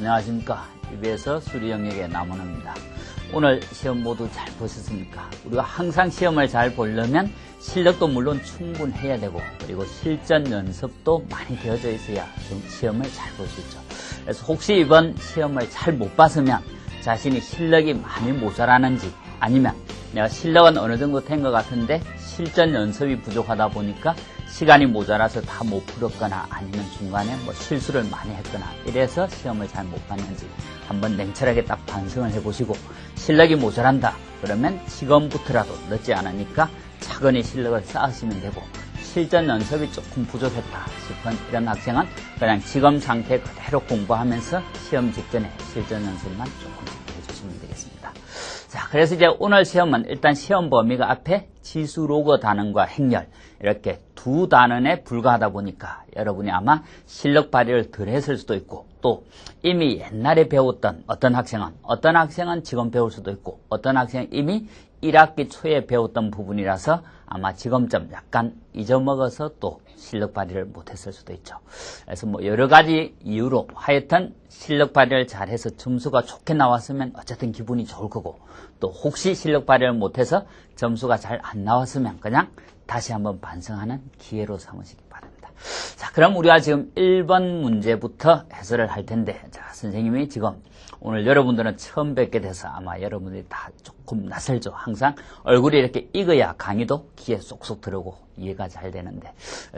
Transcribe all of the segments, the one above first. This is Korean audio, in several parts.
안녕하십니까. EBS 수리 영역의 남원호입니다. 오늘 시험 모두 잘 보셨습니까? 우리가 항상 시험을 잘 보려면 실력도 물론 충분해야 되고, 그리고 실전 연습도 많이 되어져 있어야 시험을 잘 볼 수 있죠. 그래서 혹시 이번 시험을 잘 못 봤으면 자신이 실력이 많이 모자라는지, 아니면 내가 실력은 어느 정도 된 것 같은데 실전 연습이 부족하다 보니까 시간이 모자라서 다 못 풀었거나, 아니면 중간에 실수를 많이 했거나 이래서 시험을 잘 못 봤는지 한번 냉철하게 딱 반성을 해보시고, 실력이 모자란다 그러면 지금부터라도 늦지 않으니까 차근히 실력을 쌓으시면 되고, 실전 연습이 조금 부족했다 싶은 이런 학생은 그냥 지금 상태 그대로 공부하면서 시험 직전에 실전 연습만 조금 해주시면 되겠습니다. 자, 그래서 이제 오늘 시험은 일단 시험 범위가 앞에 지수, 로그 단원과 행렬 이렇게 두 단원에 불과하다 보니까 여러분이 아마 실력 발휘를 덜 했을 수도 있고, 또 이미 옛날에 배웠던 어떤 학생은 지금 배울 수도 있고, 어떤 학생은 이미 1학기 초에 배웠던 부분이라서 아마 지금쯤 약간 잊어먹어서 또 실력 발휘를 못했을 수도 있죠. 그래서 여러 가지 이유로 하여튼 실력 발휘를 잘해서 점수가 좋게 나왔으면 어쨌든 기분이 좋을 거고, 또 혹시 실력 발휘를 못해서 점수가 잘 안 나왔으면 그냥 다시 한번 반성하는 기회로 삼으시기 바랍니다. 자, 그럼 우리가 지금 1번 문제부터 해설을 할 텐데, 자, 선생님이 지금 오늘 여러분들은 처음 뵙게 돼서 아마 여러분들이 다 조금 낯설죠. 항상 얼굴이 이렇게 익어야 강의도 귀에 쏙쏙 들어오고 이해가 잘 되는데,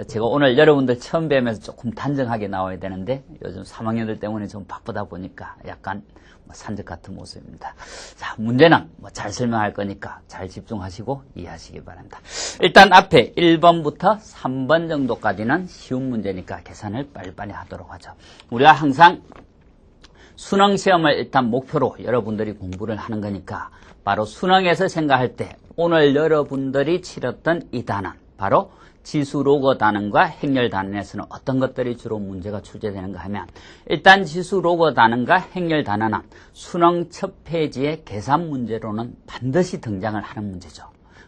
제가 오늘 여러분들 처음 뵈면서 조금 단정하게 나와야 되는데 요즘 3학년들 때문에 좀 바쁘다 보니까 약간 산적 같은 모습입니다. 자, 문제는 잘 설명할 거니까 잘 집중하시고 이해하시기 바랍니다. 일단 앞에 1번부터 3번 정도까지는 쉬운 문제니까 계산을 빨리빨리 하도록 하죠. 우리가 항상 수능 시험을 일단 목표로 여러분들이 공부를 하는 거니까, 바로 수능에서 생각할 때 오늘 여러분들이 치렀던 이 단원, 바로 지수, 로그 단원과 행렬 단원에서는 어떤 것들이 주로 문제가 출제되는가 하면, 일단 지수, 로그 단원과 행렬 단원은 수능 첫 페이지의 계산 문제로는 반드시 등장을 하는 문제죠.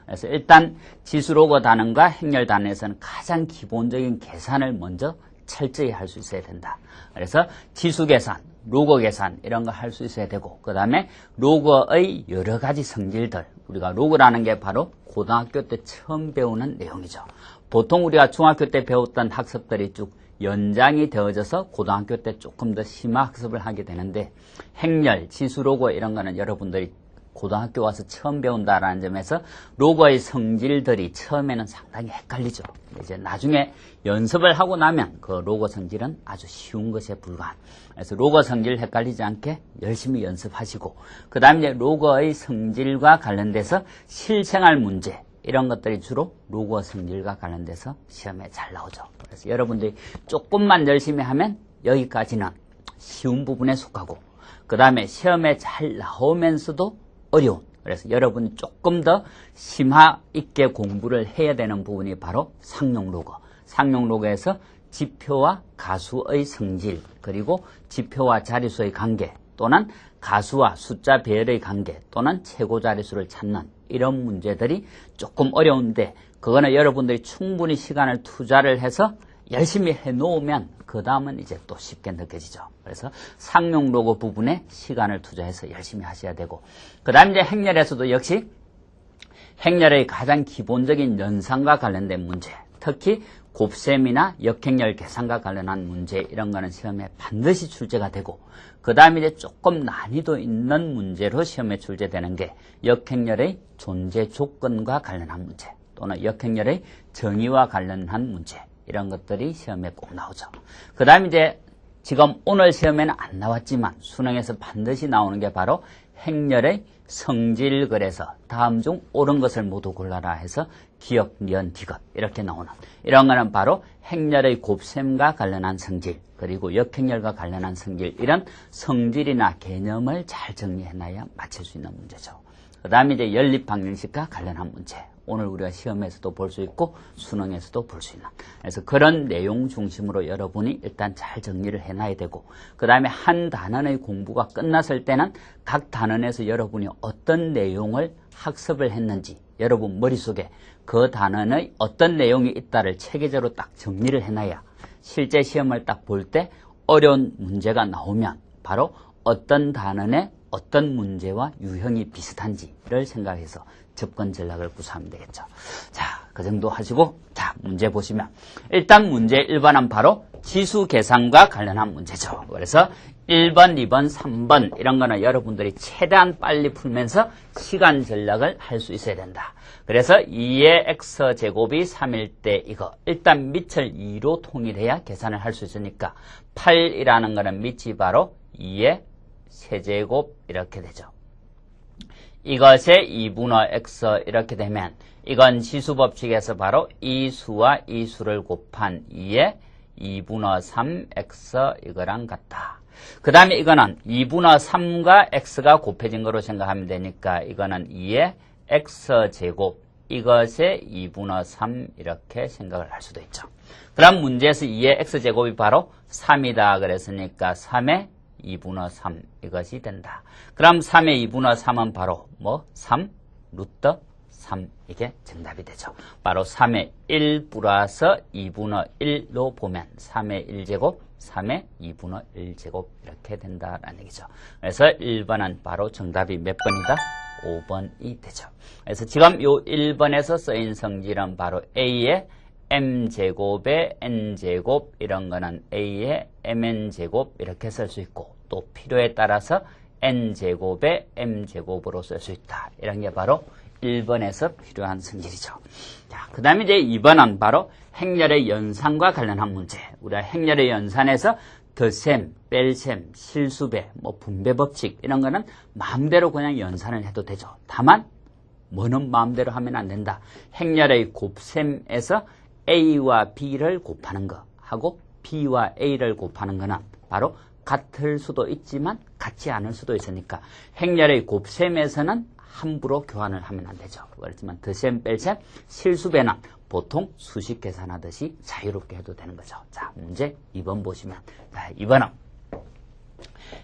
그래서 일단 지수, 로그 단원과 행렬 단원에서는 가장 기본적인 계산을 먼저 철저히 할 수 있어야 된다. 그래서 지수 계산, 로그 계산 이런 거 할 수 있어야 되고, 그 다음에 로그의 여러 가지 성질들, 우리가 로그라는 게 바로 고등학교 때 처음 배우는 내용이죠. 보통 우리가 중학교 때 배웠던 학습들이 쭉 연장이 되어져서 고등학교 때 조금 더 심화 학습을 하게 되는데, 행렬, 지수, 로그 이런 거는 여러분들이 고등학교 와서 처음 배운다라는 점에서 로그의 성질들이 처음에는 상당히 헷갈리죠. 이제 나중에 연습을 하고 나면 그 로그 성질은 아주 쉬운 것에 불과한. 그래서 로그 성질 헷갈리지 않게 열심히 연습하시고, 그 다음에 이제 로그의 성질과 관련돼서 실생활 문제 이런 것들이 주로 로그 성질과 관련돼서 시험에 잘 나오죠. 그래서 여러분들이 조금만 열심히 하면 여기까지는 쉬운 부분에 속하고, 그 다음에 시험에 잘 나오면서도 어려운, 그래서 여러분이 조금 더 심화 있게 공부를 해야 되는 부분이 바로 상용 로그. 상용 로그에서 지표와 가수의 성질, 그리고 지표와 자릿수의 관계, 또는 가수와 숫자 배열의 관계, 또는 최고 자릿수를 찾는 이런 문제들이 조금 어려운데, 그거는 여러분들이 충분히 시간을 투자를 해서 열심히 해놓으면 그 다음은 이제 또 쉽게 느껴지죠. 그래서 상용 로그 부분에 시간을 투자해서 열심히 하셔야 되고, 그 다음 이제 행렬에서도 역시 행렬의 가장 기본적인 연산과 관련된 문제, 특히 곱셈이나 역행렬 계산과 관련한 문제 이런 거는 시험에 반드시 출제가 되고, 그 다음에 이제 조금 난이도 있는 문제로 시험에 출제되는 게 역행렬의 존재 조건과 관련한 문제, 또는 역행렬의 정의와 관련한 문제, 이런 것들이 시험에 꼭 나오죠. 그 다음에 이제 지금 오늘 시험에는 안 나왔지만 수능에서 반드시 나오는 게 바로 행렬의 성질, 그래서 다음 중 옳은 것을 모두 골라라 해서 기역, 연, 디귿 이렇게 나오는 이런 거는 바로 행렬의 곱셈과 관련한 성질, 그리고 역행렬과 관련한 성질, 이런 성질이나 개념을 잘 정리해놔야 맞힐 수 있는 문제죠. 그 다음에 이제 연립방정식과 관련한 문제, 오늘 우리가 시험에서도 볼 수 있고 수능에서도 볼 수 있는, 그래서 그런 내용 중심으로 여러분이 일단 잘 정리를 해놔야 되고, 그 다음에 한 단원의 공부가 끝났을 때는 각 단원에서 여러분이 어떤 내용을 학습을 했는지 여러분 머릿속에 그 단원의 어떤 내용이 있다를 체계적으로 딱 정리를 해놔야 실제 시험을 딱 볼 때 어려운 문제가 나오면 바로 어떤 단원의 어떤 문제와 유형이 비슷한지를 생각해서 접근 전략을 구사하면 되겠죠. 자, 그 정도 하시고, 자, 문제 보시면, 일단 문제 1번은 바로 지수 계산과 관련한 문제죠. 그래서 1번, 2번, 3번, 이런 거는 여러분들이 최대한 빨리 풀면서 시간 전략을 할 수 있어야 된다. 그래서 2의 x제곱이 3일 때 이거, 일단 밑을 2로 통일해야 계산을 할 수 있으니까, 8이라는 거는 밑이 바로 2의 세제곱 이렇게 되죠. 이것의 2분의 x 이렇게 되면 이건 지수법칙에서 바로 이 수와 이 수를 곱한 2의 2분의 3x 이거랑 같다. 그 다음에 이거는 2분의 3과 x가 곱해진 거로 생각하면 되니까 이거는 2의 x제곱 이것의 2분의 3 이렇게 생각을 할 수도 있죠. 그럼 문제에서 2의 x제곱이 바로 3이다 그랬으니까 3의 2분의 3 이것이 된다. 그럼 3의 2분의 3은 바로 뭐? 3 루트 3 이게 정답이 되죠. 바로 3의 1 플러스 2분의 1로 보면 3의 1제곱 3의 2분의 1제곱 이렇게 된다라는 얘기죠. 그래서 1번은 바로 정답이 몇 번이다? 5번이 되죠. 그래서 지금 요 1번에서 쓰인 성질은 바로 A의 m제곱의 n제곱 이런 거는 A의 mn제곱 이렇게 쓸 수 있고 또 필요에 따라서 n제곱의 m제곱으로 쓸 수 있다. 이런 게 바로 1번에서 필요한 성질이죠. 자, 그 다음에 이제 2번은 바로 행렬의 연산과 관련한 문제. 우리가 행렬의 연산에서 덧셈, 뺄셈, 실수배, 뭐 분배법칙 이런 거는 마음대로 그냥 연산을 해도 되죠. 다만 뭐는 마음대로 하면 안 된다. 행렬의 곱셈에서 A와 B를 곱하는 거 하고 B와 A를 곱하는 거는 바로 같을 수도 있지만 같지 않을 수도 있으니까 행렬의 곱셈에서는 함부로 교환을 하면 안 되죠. 그렇지만 덧셈, 뺄셈, 실수배는 보통 수식 계산하듯이 자유롭게 해도 되는 거죠. 자, 문제 2번 보시면 2번은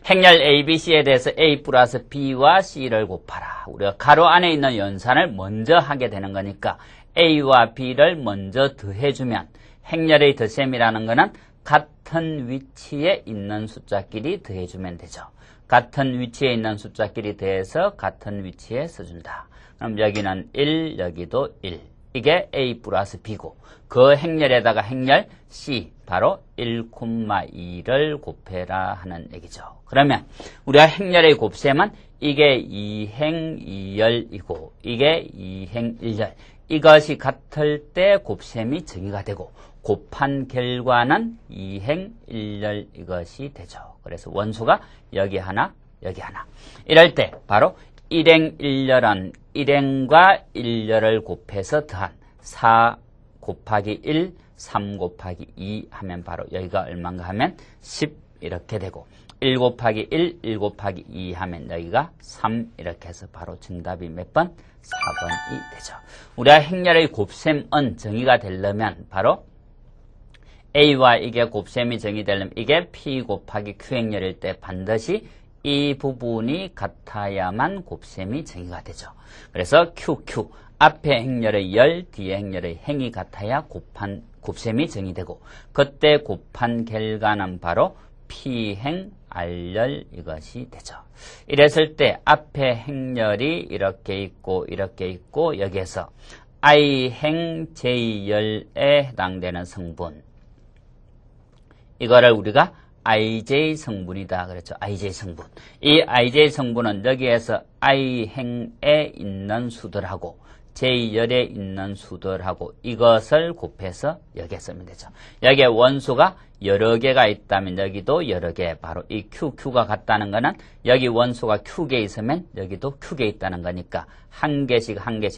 행렬 A, B, C에 대해서 A 플러스 B와 C를 곱하라. 우리가 가로 안에 있는 연산을 먼저 하게 되는 거니까 A와 B를 먼저 더해주면 행렬의 덧셈이라는 거는 같은 위치에 있는 숫자끼리 더해주면 되죠. 같은 위치에 있는 숫자끼리 더해서 같은 위치에 써준다. 그럼 여기는 1, 여기도 1. 이게 A 플러스 B고 그 행렬에다가 행렬 C 바로 1,2를 곱해라 하는 얘기죠. 그러면 우리가 행렬의 곱셈은 이게 2행 2열이고 이게 2행 1열 이것이 같을 때 곱셈이 정의가 되고 곱한 결과는 2행 1열 이것이 되죠. 그래서 원소가 여기 하나 여기 하나 이럴 때 바로 1행 1열은 1행과 1열을 곱해서 더한 4 곱하기 1, 3 곱하기 2 하면 바로 여기가 얼마인가 하면 10 이렇게 되고 1 곱하기 1, 1 곱하기 2 하면 여기가 3 이렇게 해서 바로 정답이 몇 번? 4번이 되죠. 우리가 행렬의 곱셈은 정의가 되려면 바로 A와 이게 곱셈이 정의되려면 이게 P 곱하기 Q 행렬일 때 반드시 이 부분이 같아야만 곱셈이 정의가 되죠. 그래서 QQ 앞에 행렬의 열, 뒤에 행렬의 행이 같아야 곱셈이 정의되고 그때 곱한 결과는 바로 P행 R열 이것이 되죠. 이랬을 때 앞에 행렬이 이렇게 있고 여기에서 I행 J열에 해당되는 성분 이거를 우리가 IJ 성분이다 그랬죠. IJ 성분. 이 IJ 성분은 여기에서 I행에 있는 수들하고 J열에 있는 수들하고 이것을 곱해서 여기에 쓰면 되죠. 여기에 원소가 여러 개가 있다면 여기도 여러 개, 바로 이 QQ가 같다는 거는 여기 원소가 Q개 있으면 여기도 Q개 있다는 거니까 한 개씩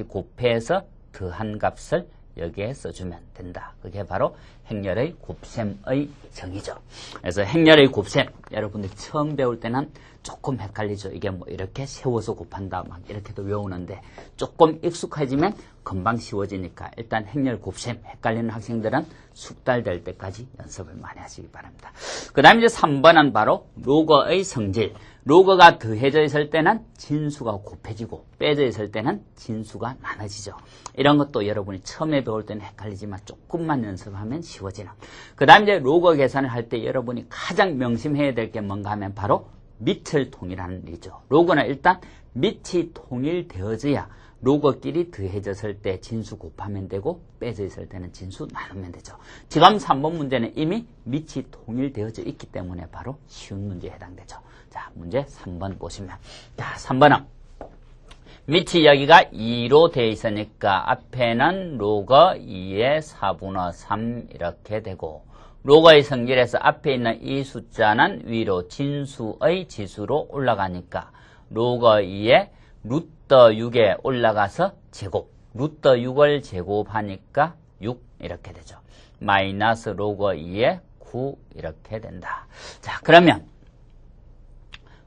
곱해서 더한 값을 여기에 써주면 된다. 그게 바로 행렬의 곱셈의 정의죠. 그래서 행렬의 곱셈, 여러분들이 처음 배울 때는 조금 헷갈리죠. 이게 뭐 이렇게 세워서 곱한다 막 이렇게도 외우는데 조금 익숙해지면 금방 쉬워지니까 일단 행렬 곱셈 헷갈리는 학생들은 숙달될 때까지 연습을 많이 하시기 바랍니다. 그 다음에 이제 3번은 바로 로거의 성질. 로거가 더해져 있을 때는 진수가 곱해지고 빼져 있을 때는 진수가 나눠지죠. 이런 것도 여러분이 처음에 배울 때는 헷갈리지만 조금만 연습하면 쉬워지는. 그 다음에 이제 로거 계산을 할 때 여러분이 가장 명심해야 될 게 뭔가 하면 바로 밑을 통일하는 일이죠. 로거는 일단 밑이 통일되어져야 로거끼리 더해졌을 때 진수 곱하면 되고 빼져 있을 때는 진수 나누면 되죠. 지금 3번 문제는 이미 밑이 통일되어져 있기 때문에 바로 쉬운 문제에 해당되죠. 자, 문제 3번 보시면, 자, 3번은 밑이 여기가 2로 되어 있으니까 앞에는 로거 2의 4분의 3 이렇게 되고, 로거의 성질에서 앞에 있는 이 숫자는 위로 진수의 지수로 올라가니까 로거 2의 루터 6에 올라가서 제곱, 루터 6을 제곱하니까 6 이렇게 되죠. 마이너스 로거 2의 9 이렇게 된다. 자, 그러면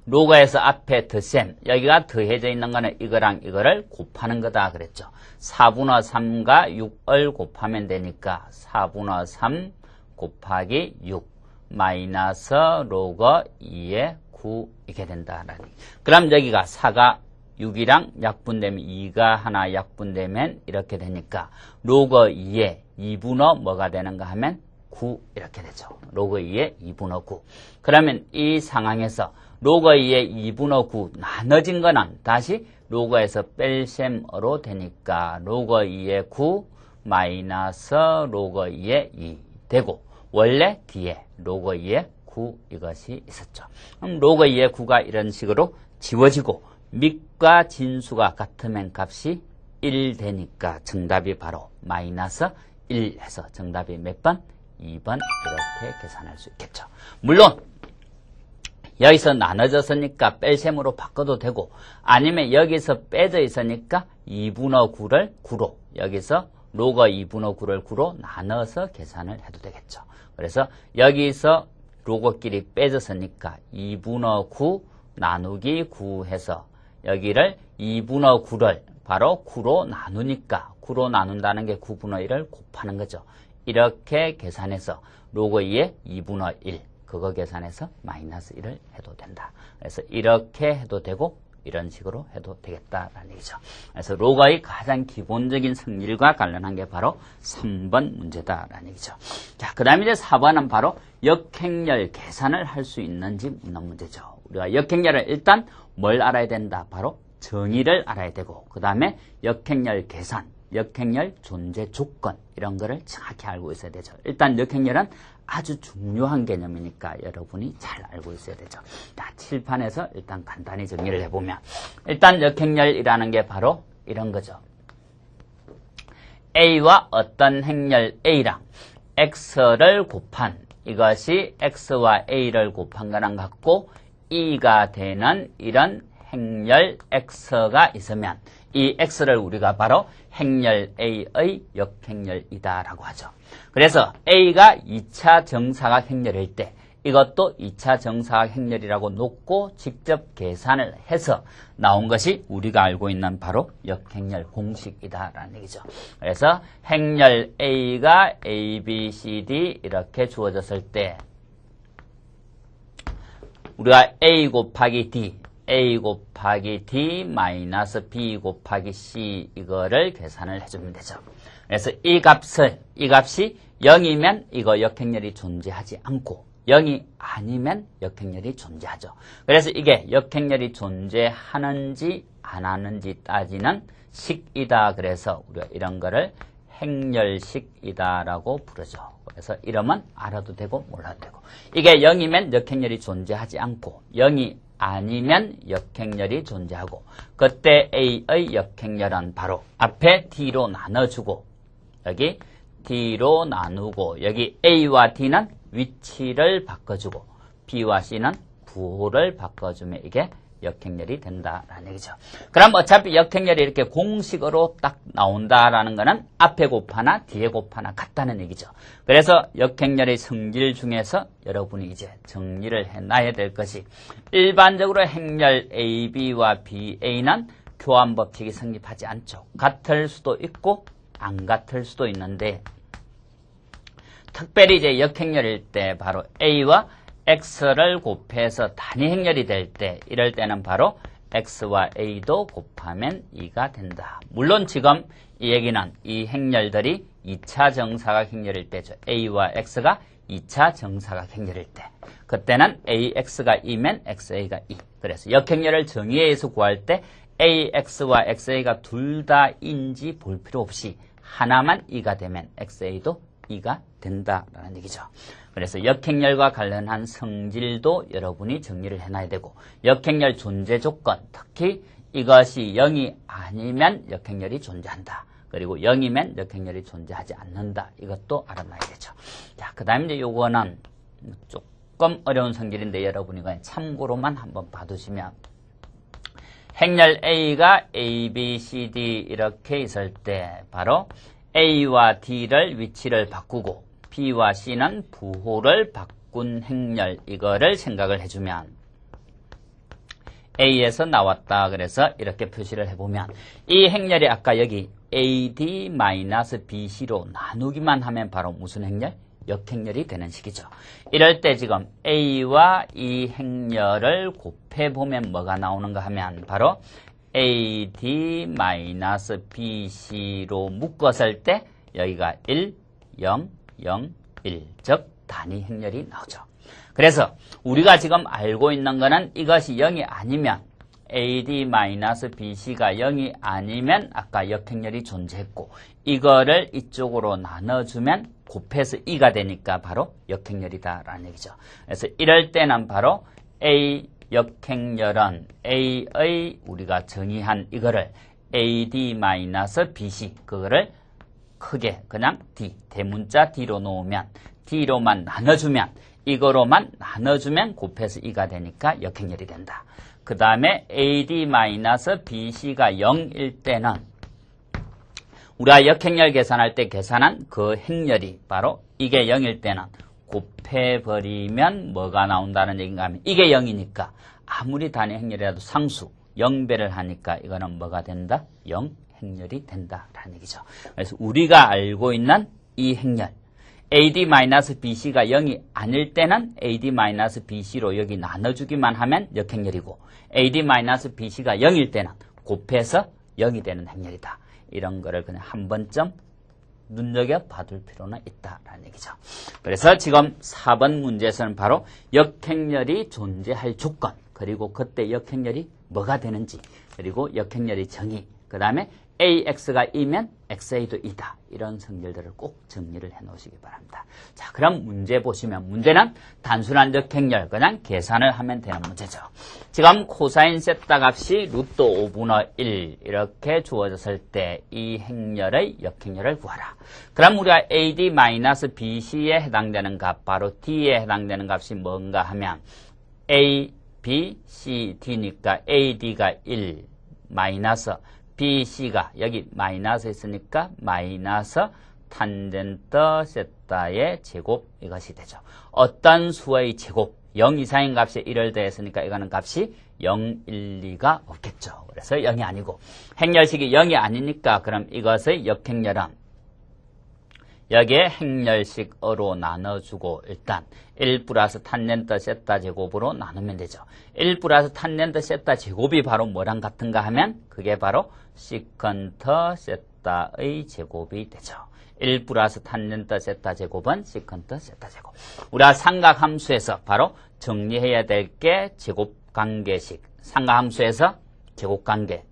로거에서 앞에 덧셈, 여기가 더해져 있는 거는 이거랑 이거를 곱하는 거다 그랬죠. 4분의 3과 6을 곱하면 되니까 4분의 3 곱하기 6 마이너스 로거 2의 9 이렇게 된다라니. 그럼 여기가 4가 6이랑 약분되면 2가 하나 약분되면 이렇게 되니까 로거 2의 2분의 뭐가 되는가 하면 9 이렇게 되죠. 로거 2의 2분의 9. 그러면 이 상황에서 로거 2의 2분의 9 나눠진 거는 다시 로거에서 뺄셈으로 되니까 로거 2의 9 마이너스 로거 2의 2 되고 원래 뒤에 로거 2의 9 이것이 있었죠. 그럼 로거 2의 9가 이런 식으로 지워지고 밑과 진수가 같으면 값이 1 되니까 정답이 바로 마이너스 1 해서 정답이 몇 번? 2번 이렇게 계산할 수 있겠죠. 물론 여기서 나눠졌으니까 뺄셈으로 바꿔도 되고 아니면 여기서 빼져 있으니까 2분의 9를 9로 여기서 로거 2분의 9를 9로 나눠서 계산을 해도 되겠죠. 그래서 여기서 로거끼리 빼졌으니까 2분의 9 나누기 9 해서 여기를 2분의 9를 바로 9로 나누니까 9로 나눈다는 게 9분의 1을 곱하는 거죠. 이렇게 계산해서 로거 2의 2분의 1 그거 계산해서 마이너스 1을 해도 된다. 그래서 이렇게 해도 되고 이런 식으로 해도 되겠다라는 얘기죠. 그래서 로거의 가장 기본적인 성질과 관련한 게 바로 3번 문제다라는 얘기죠. 자, 그 다음에 이제 4번은 바로 역행렬 계산을 할 수 있는지 묻는 문제죠. 우리가 역행렬을 일단 뭘 알아야 된다? 바로 정의를 알아야 되고 그 다음에 역행렬 계산, 역행렬 존재 조건 이런 거를 정확히 알고 있어야 되죠. 일단 역행렬은 아주 중요한 개념이니까 여러분이 잘 알고 있어야 되죠. 자, 칠판에서 일단 간단히 정리를 해보면 일단 역행렬이라는 게 바로 이런 거죠. A와 어떤 행렬 A랑 X를 곱한 이것이 X와 A를 곱한 거랑 같고 E가 되는 이런 행렬 X가 있으면 이 X를 우리가 바로 행렬 A의 역행렬이다라고 하죠. 그래서 A가 2차 정사각 행렬일 때 이것도 2차 정사각 행렬이라고 놓고 직접 계산을 해서 나온 것이 우리가 알고 있는 바로 역행렬 공식이다라는 얘기죠. 그래서 행렬 A가 A, B, C, D 이렇게 주어졌을 때 우리가 A 곱하기 D, A 곱하기 D 마이너스 B 곱하기 C 이거를 계산을 해주면 되죠. 그래서 이 값이 0이면 이거 역행렬이 존재하지 않고 0이 아니면 역행렬이 존재하죠. 그래서 이게 역행렬이 존재하는지 안 하는지 따지는 식이다. 그래서 우리가 이런 거를 행렬식이다라고 부르죠. 그래서 이러면 알아도 되고 몰라도 되고 이게 0이면 역행렬이 존재하지 않고 0이 아니면 역행렬이 존재하고 그때 A의 역행렬은 바로 앞에 D로 나눠주고 여기 D로 나누고 여기 A와 D는 위치를 바꿔주고 B와 C는 부호를 바꿔주면 이게 역행렬이 된다라는 얘기죠. 그럼 어차피 역행렬이 이렇게 공식으로 딱 나온다라는 거는 앞에 곱하나 뒤에 곱하나 같다는 얘기죠. 그래서 역행렬의 성질 중에서 여러분이 이제 정리를 해놔야 될 것이 일반적으로 행렬 AB와 BA는 교환 법칙이 성립하지 않죠. 같을 수도 있고 안 같을 수도 있는데 특별히 이제 역행렬일 때 바로 A와 X를 곱해서 단위 행렬이 될 때 이럴 때는 바로 X와 A도 곱하면 2가 된다. 물론 지금 이 얘기는 이 행렬들이 2차 정사각 행렬일 때죠. A와 X가 2차 정사각 행렬일 때 그때는 AX가 2면 XA가 2. 그래서 역행렬을 정의해서 구할 때 AX와 XA가 둘 다인지 볼 필요 없이 하나만 2가 되면 XA도 2가 된다라는 얘기죠. 그래서 역행렬과 관련한 성질도 여러분이 정리를 해놔야 되고 역행렬 존재 조건, 특히 이것이 0이 아니면 역행렬이 존재한다. 그리고 0이면 역행렬이 존재하지 않는다. 이것도 알아놔야 되죠. 자, 그 다음에 이제 요거는 조금 어려운 성질인데 여러분이 그냥 참고로만 한번 봐두시면 행렬 A가 A, B, C, D 이렇게 있을 때 바로 A와 D를 위치를 바꾸고 B와 C는 부호를 바꾼 행렬 이거를 생각을 해주면 A에서 나왔다 그래서 이렇게 표시를 해보면 이 행렬이 아까 여기 AD-BC로 나누기만 하면 바로 무슨 행렬? 역행렬이 되는 식이죠. 이럴 때 지금 A와 이 행렬을 곱해보면 뭐가 나오는가 하면 바로 AD-BC로 묶었을 때 여기가 1, 0, 0, 1, 즉 단위 행렬이 나오죠. 그래서 우리가 지금 알고 있는 거는 이것이 0이 아니면 AD-BC가 0이 아니면 아까 역행렬이 존재했고 이거를 이쪽으로 나눠주면 곱해서 2가 되니까 바로 역행렬이다라는 얘기죠. 그래서 이럴 때는 바로 A 역행렬은 A의 우리가 정의한 이거를 AD-BC 그거를 크게 그냥 D 대문자 D로 놓으면 D로만 나눠주면 이거로만 나눠주면 곱해서 2가 되니까 역행렬이 된다. 그 다음에 AD-BC가 0일 때는 우리가 역행렬 계산할 때 계산한 그 행렬이 바로 이게 0일 때는 곱해버리면 뭐가 나온다는 얘기인가 하면 이게 0이니까 아무리 단위 행렬이라도 상수 0배를 하니까 이거는 뭐가 된다? 0 행렬이 된다라는 얘기죠. 그래서 우리가 알고 있는 이 행렬 AD-BC가 0이 아닐 때는 AD-BC로 여기 나눠주기만 하면 역행렬이고 AD-BC가 0일 때는 곱해서 0이 되는 행렬이다. 이런 거를 그냥 한 번쯤 눈여겨봐둘 필요는 있다라는 얘기죠. 그래서 지금 4번 문제에서는 바로 역행렬이 존재할 조건 그리고 그때 역행렬이 뭐가 되는지 그리고 역행렬의 정의 그 다음에 AX가 2면 XA도 2다. 이런 성질들을 꼭 정리를 해 놓으시기 바랍니다. 자, 그럼 문제 보시면 문제는 단순한 역행렬 그냥 계산을 하면 되는 문제죠. 지금 코사인 세타 값이 루트 5분의 1 이렇게 주어졌을 때 이 행렬의 역행렬을 구하라. 그럼 우리가 AD-BC에 해당되는 값 바로 D에 해당되는 값이 뭔가 하면 A, B, C, D니까 AD가 1 마이너스 BC가 여기 마이너스 있으니까 마이너스 탄젠트 세타의 제곱 이것이 되죠. 어떤 수의 제곱 0 이상인 값에 1을 더했으니까 이거는 값이 0, 1, 2가 없겠죠. 그래서 0이 아니고 행렬식이 0이 아니니까 그럼 이것의 역행렬은 여기에 행렬식으로 나눠주고 일단 1 플러스 탄젠트 세타 제곱으로 나누면 되죠. 1 플러스 탄젠트 세타 제곱이 바로 뭐랑 같은가 하면 그게 바로 시컨트 세타의 제곱이 되죠. 1 플러스 탄젠트 세타 제곱은 시컨트 세타 제곱. 우리가 삼각함수에서 바로 정리해야 될 게 제곱관계식. 삼각함수에서 제곱관계.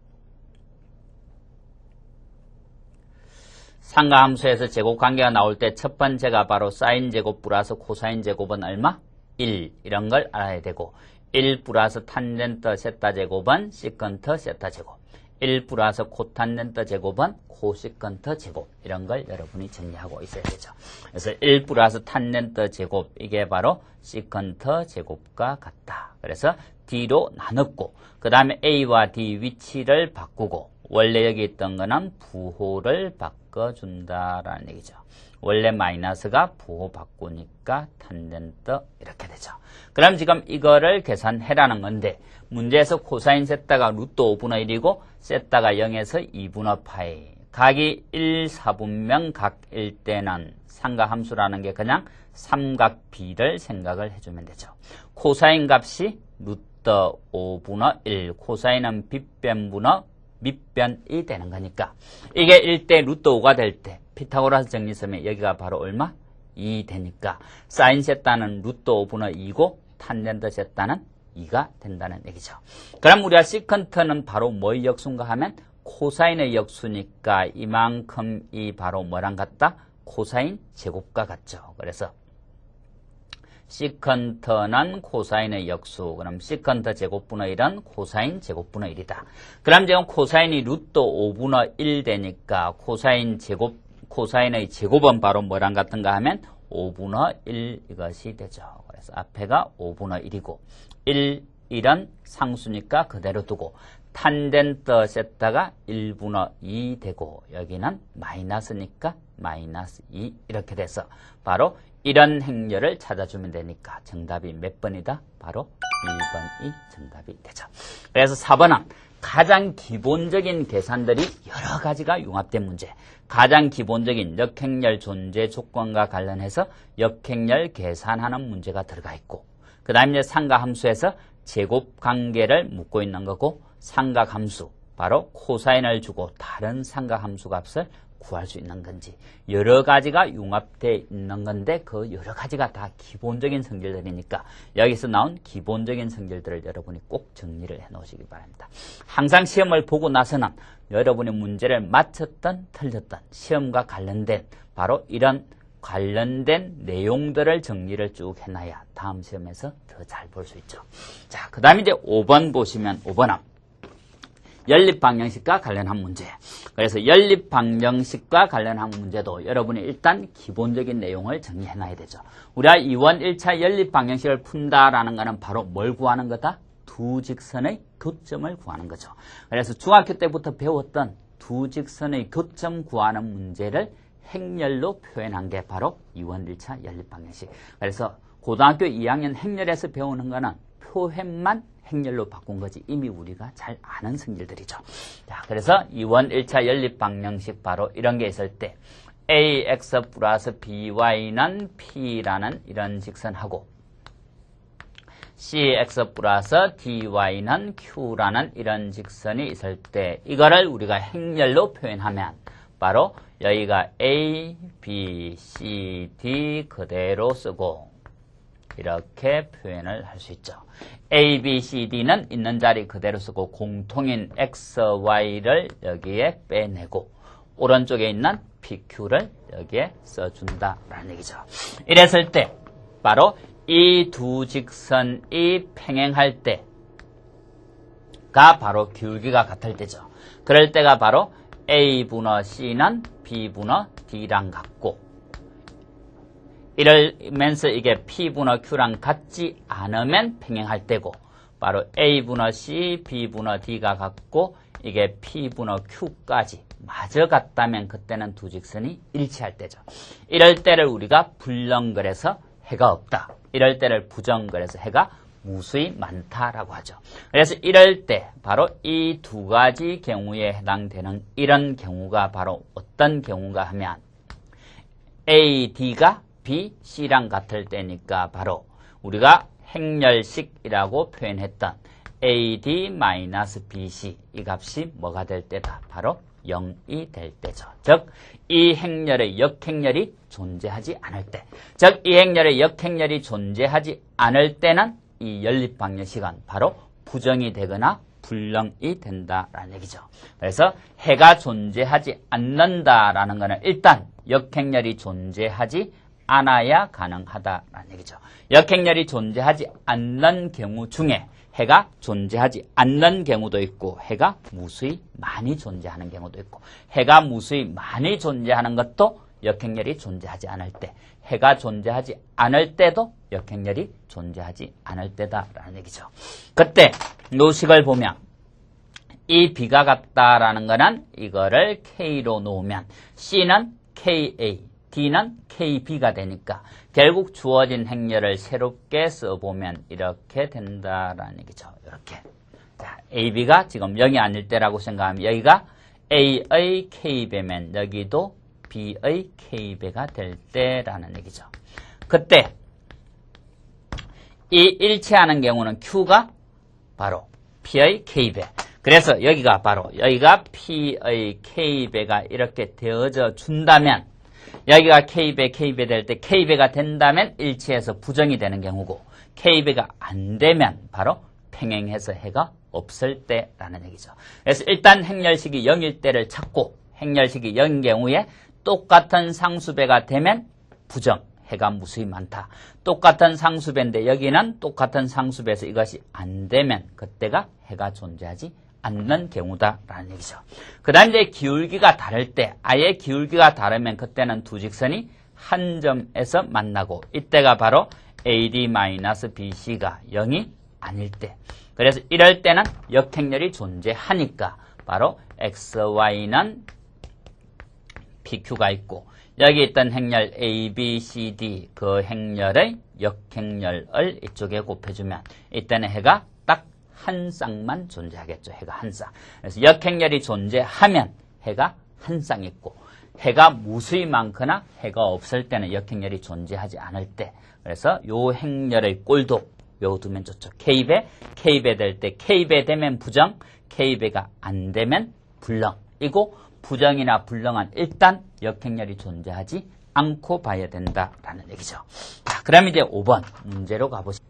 삼각함수에서 제곱관계가 나올 때 첫 번째가 바로 사인 제곱 플러스 코사인 제곱은 얼마? 1 이런 걸 알아야 되고 1 플러스 탄젠트 세타 제곱은 시컨트 세타 제곱 1 플러스 코탄젠트 제곱은 코시컨트 제곱 이런 걸 여러분이 정리하고 있어야 되죠. 그래서 1 플러스 탄젠트 제곱 이게 바로 시컨트 제곱과 같다. 그래서 D로 나눴고 그 다음에 A와 D 위치를 바꾸고 원래 여기 있던 거는 부호를 바꿔준다라는 얘기죠. 원래 마이너스가 부호 바꾸니까 탄젠트 이렇게 되죠. 그럼 지금 이거를 계산해라는 건데 문제에서 코사인 세타가 루트 5분의 1이고 세타가 0에서 2분의 파이 각이 1, 4분면 각일 때는 상가함수라는 게 그냥 삼각 B를 생각을 해주면 되죠. 코사인 값이 루트 5분의 1 코사인은 빗변분의 밑변이 되는 거니까 이게 1대 루트 5가 될 때 피타고라스 정리서면 여기가 바로 얼마? 2 되니까 사인 세타는 루트 5분의 2고 탄젠트 세타는 2가 된다는 얘기죠. 그럼 우리가 시컨트는 바로 뭐의 역수인가 하면 코사인의 역수니까 이만큼이 바로 뭐랑 같다? 코사인 제곱과 같죠. 그래서 시컨트는 코사인의 역수. 그럼 시컨트 제곱분의 1은 코사인 제곱분의 1이다. 그럼 지금 코사인이 루트 5분의 1 되니까 코사인의 제곱은 바로 뭐랑 같은가 하면 5분의 1 이것이 되죠. 그래서 앞에가 5분의 1이고 1은 상수니까 그대로 두고 탄젠트 세타가 1분의 2 되고 여기는 마이너스니까 마이너스 2 이렇게 돼서 바로 이런 행렬을 찾아주면 되니까 정답이 몇 번이다? 바로 1번이 정답이 되죠. 그래서 4번은 가장 기본적인 계산들이 여러 가지가 융합된 문제. 가장 기본적인 역행렬 존재 조건과 관련해서 역행렬 계산하는 문제가 들어가 있고 그 다음에 상가함수에서 제곱 관계를 묻고 있는 거고 상가함수 바로 코사인을 주고 다른 상가함수 값을 구할 수 있는 건지 여러 가지가 융합되어 있는 건데 그 여러 가지가 다 기본적인 성질들이니까 여기서 나온 기본적인 성질들을 여러분이 꼭 정리를 해 놓으시기 바랍니다. 항상 시험을 보고 나서는 여러분이 문제를 맞췄던 틀렸던 시험과 관련된 바로 이런 관련된 내용들을 정리를 쭉 해놔야 다음 시험에서 더 잘 볼 수 있죠. 자, 그 다음에 이제 5번 보시면 5번은 연립방정식과 관련한 문제. 그래서 연립방정식과 관련한 문제도 여러분이 일단 기본적인 내용을 정리해놔야 되죠. 우리가 2원 1차 연립방정식을 푼다라는 것은 바로 뭘 구하는 거다? 두 직선의 교점을 구하는 거죠. 그래서 중학교 때부터 배웠던 두 직선의 교점 구하는 문제를 행렬로 표현한 게 바로 2원 1차 연립방정식. 그래서 고등학교 2학년 행렬에서 배우는 거는 표현만 행렬로 바꾼 거지 이미 우리가 잘 아는 성질들이죠. 자, 그래서 2원 1차 연립방정식 바로 이런 게 있을 때 ax 플러스 by는 p라는 이런 직선하고 cx 플러스 dy는 q라는 이런 직선이 있을 때 이거를 우리가 행렬로 표현하면 바로 여기가 a, b, c, d 그대로 쓰고 이렇게 표현을 할 수 있죠. A, B, C, D는 있는 자리 그대로 쓰고 공통인 X, Y를 여기에 빼내고 오른쪽에 있는 PQ를 여기에 써준다라는 얘기죠. 이랬을 때 바로 이 두 직선이 평행할 때가 바로 기울기가 같을 때죠. 그럴 때가 바로 A분의 C는 B분의 D랑 같고 이러면서 이게 P분의 Q랑 같지 않으면 평행할 때고 바로 A분의 C, B분의 D가 같고 이게 P분의 Q까지 마저 같다면 그때는 두 직선이 일치할 때죠. 이럴 때를 우리가 불렁거려서 해가 없다. 이럴 때를 부정거려서 해가 무수히 많다라고 하죠. 그래서 이럴 때 바로 이 두 가지 경우에 해당되는 이런 경우가 바로 어떤 경우가 하면 A, D가 B, C랑 같을 때니까 바로 우리가 행렬식이라고 표현했던 AD-BC 이 값이 뭐가 될 때다? 바로 0이 될 때죠. 즉, 이 행렬의 역행렬이 존재하지 않을 때. 즉, 이 행렬의 역행렬이 존재하지 않을 때는 이 연립방정식은 바로 부정이 되거나 불능이 된다라는 얘기죠. 그래서 해가 존재하지 않는다라는 것은 일단 역행렬이 존재하지 않아야 가능하다라는 얘기죠. 역행렬이 존재하지 않는 경우 중에 해가 존재하지 않는 경우도 있고 해가 무수히 많이 존재하는 경우도 있고 해가 무수히 많이 존재하는 것도 역행렬이 존재하지 않을 때, 해가 존재하지 않을 때도 역행렬이 존재하지 않을 때다라는 얘기죠. 그때 노식을 보면 이 B가 같다라는 거는 이거를 K로 놓으면 C는 KA, D는 KB가 되니까 결국 주어진 행렬을 새롭게 써보면 이렇게 된다라는 얘기죠. 이렇게. 자, AB가 지금 0이 아닐 때라고 생각하면 여기가 A의 K배면 여기도 B의 K배가 될 때라는 얘기죠. 그때 이 일치하는 경우는 Q가 바로 P의 K배. 그래서 여기가 바로 여기가 P의 K배가 이렇게 되어져 준다면 여기가 K배, K배 될 때 K배가 된다면 일치해서 부정이 되는 경우고 K배가 안 되면 바로 평행해서 해가 없을 때라는 얘기죠. 그래서 일단 행렬식이 0일 때를 찾고 행렬식이 0인 경우에 똑같은 상수배가 되면 부정, 해가 무수히 많다. 똑같은 상수배인데 여기는 똑같은 상수배에서 이것이 안 되면 그때가 해가 존재하지 않는 경우다라는 얘기죠. 그 다음 이제 기울기가 다를 때, 아예 기울기가 다르면 그때는 두 직선이 한 점에서 만나고 이때가 바로 AD-BC가 0이 아닐 때. 그래서 이럴 때는 역행렬이 존재하니까 바로 XY는 PQ가 있고 여기 있던 행렬 ABCD 그 행렬의 역행렬을 이쪽에 곱해주면 이때는 해가 딱 한 쌍만 존재하겠죠. 해가 한 쌍. 그래서 역행렬이 존재하면 해가 한 쌍 있고 해가 무수히 많거나 해가 없을 때는 역행렬이 존재하지 않을 때. 그래서 요 행렬의 꼴도 외워두면 좋죠. K배, K배 될 때 K배 되면 부정, K배가 안 되면 불렁이고 부정이나 불렁한 일단 역행렬이 존재하지 않고 봐야 된다라는 얘기죠. 자, 그럼 이제 5번 문제로 가보시죠.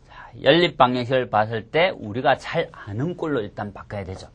자, 연립방정식을 봤을 때 우리가 잘 아는 꼴로 일단 바꿔야 되죠.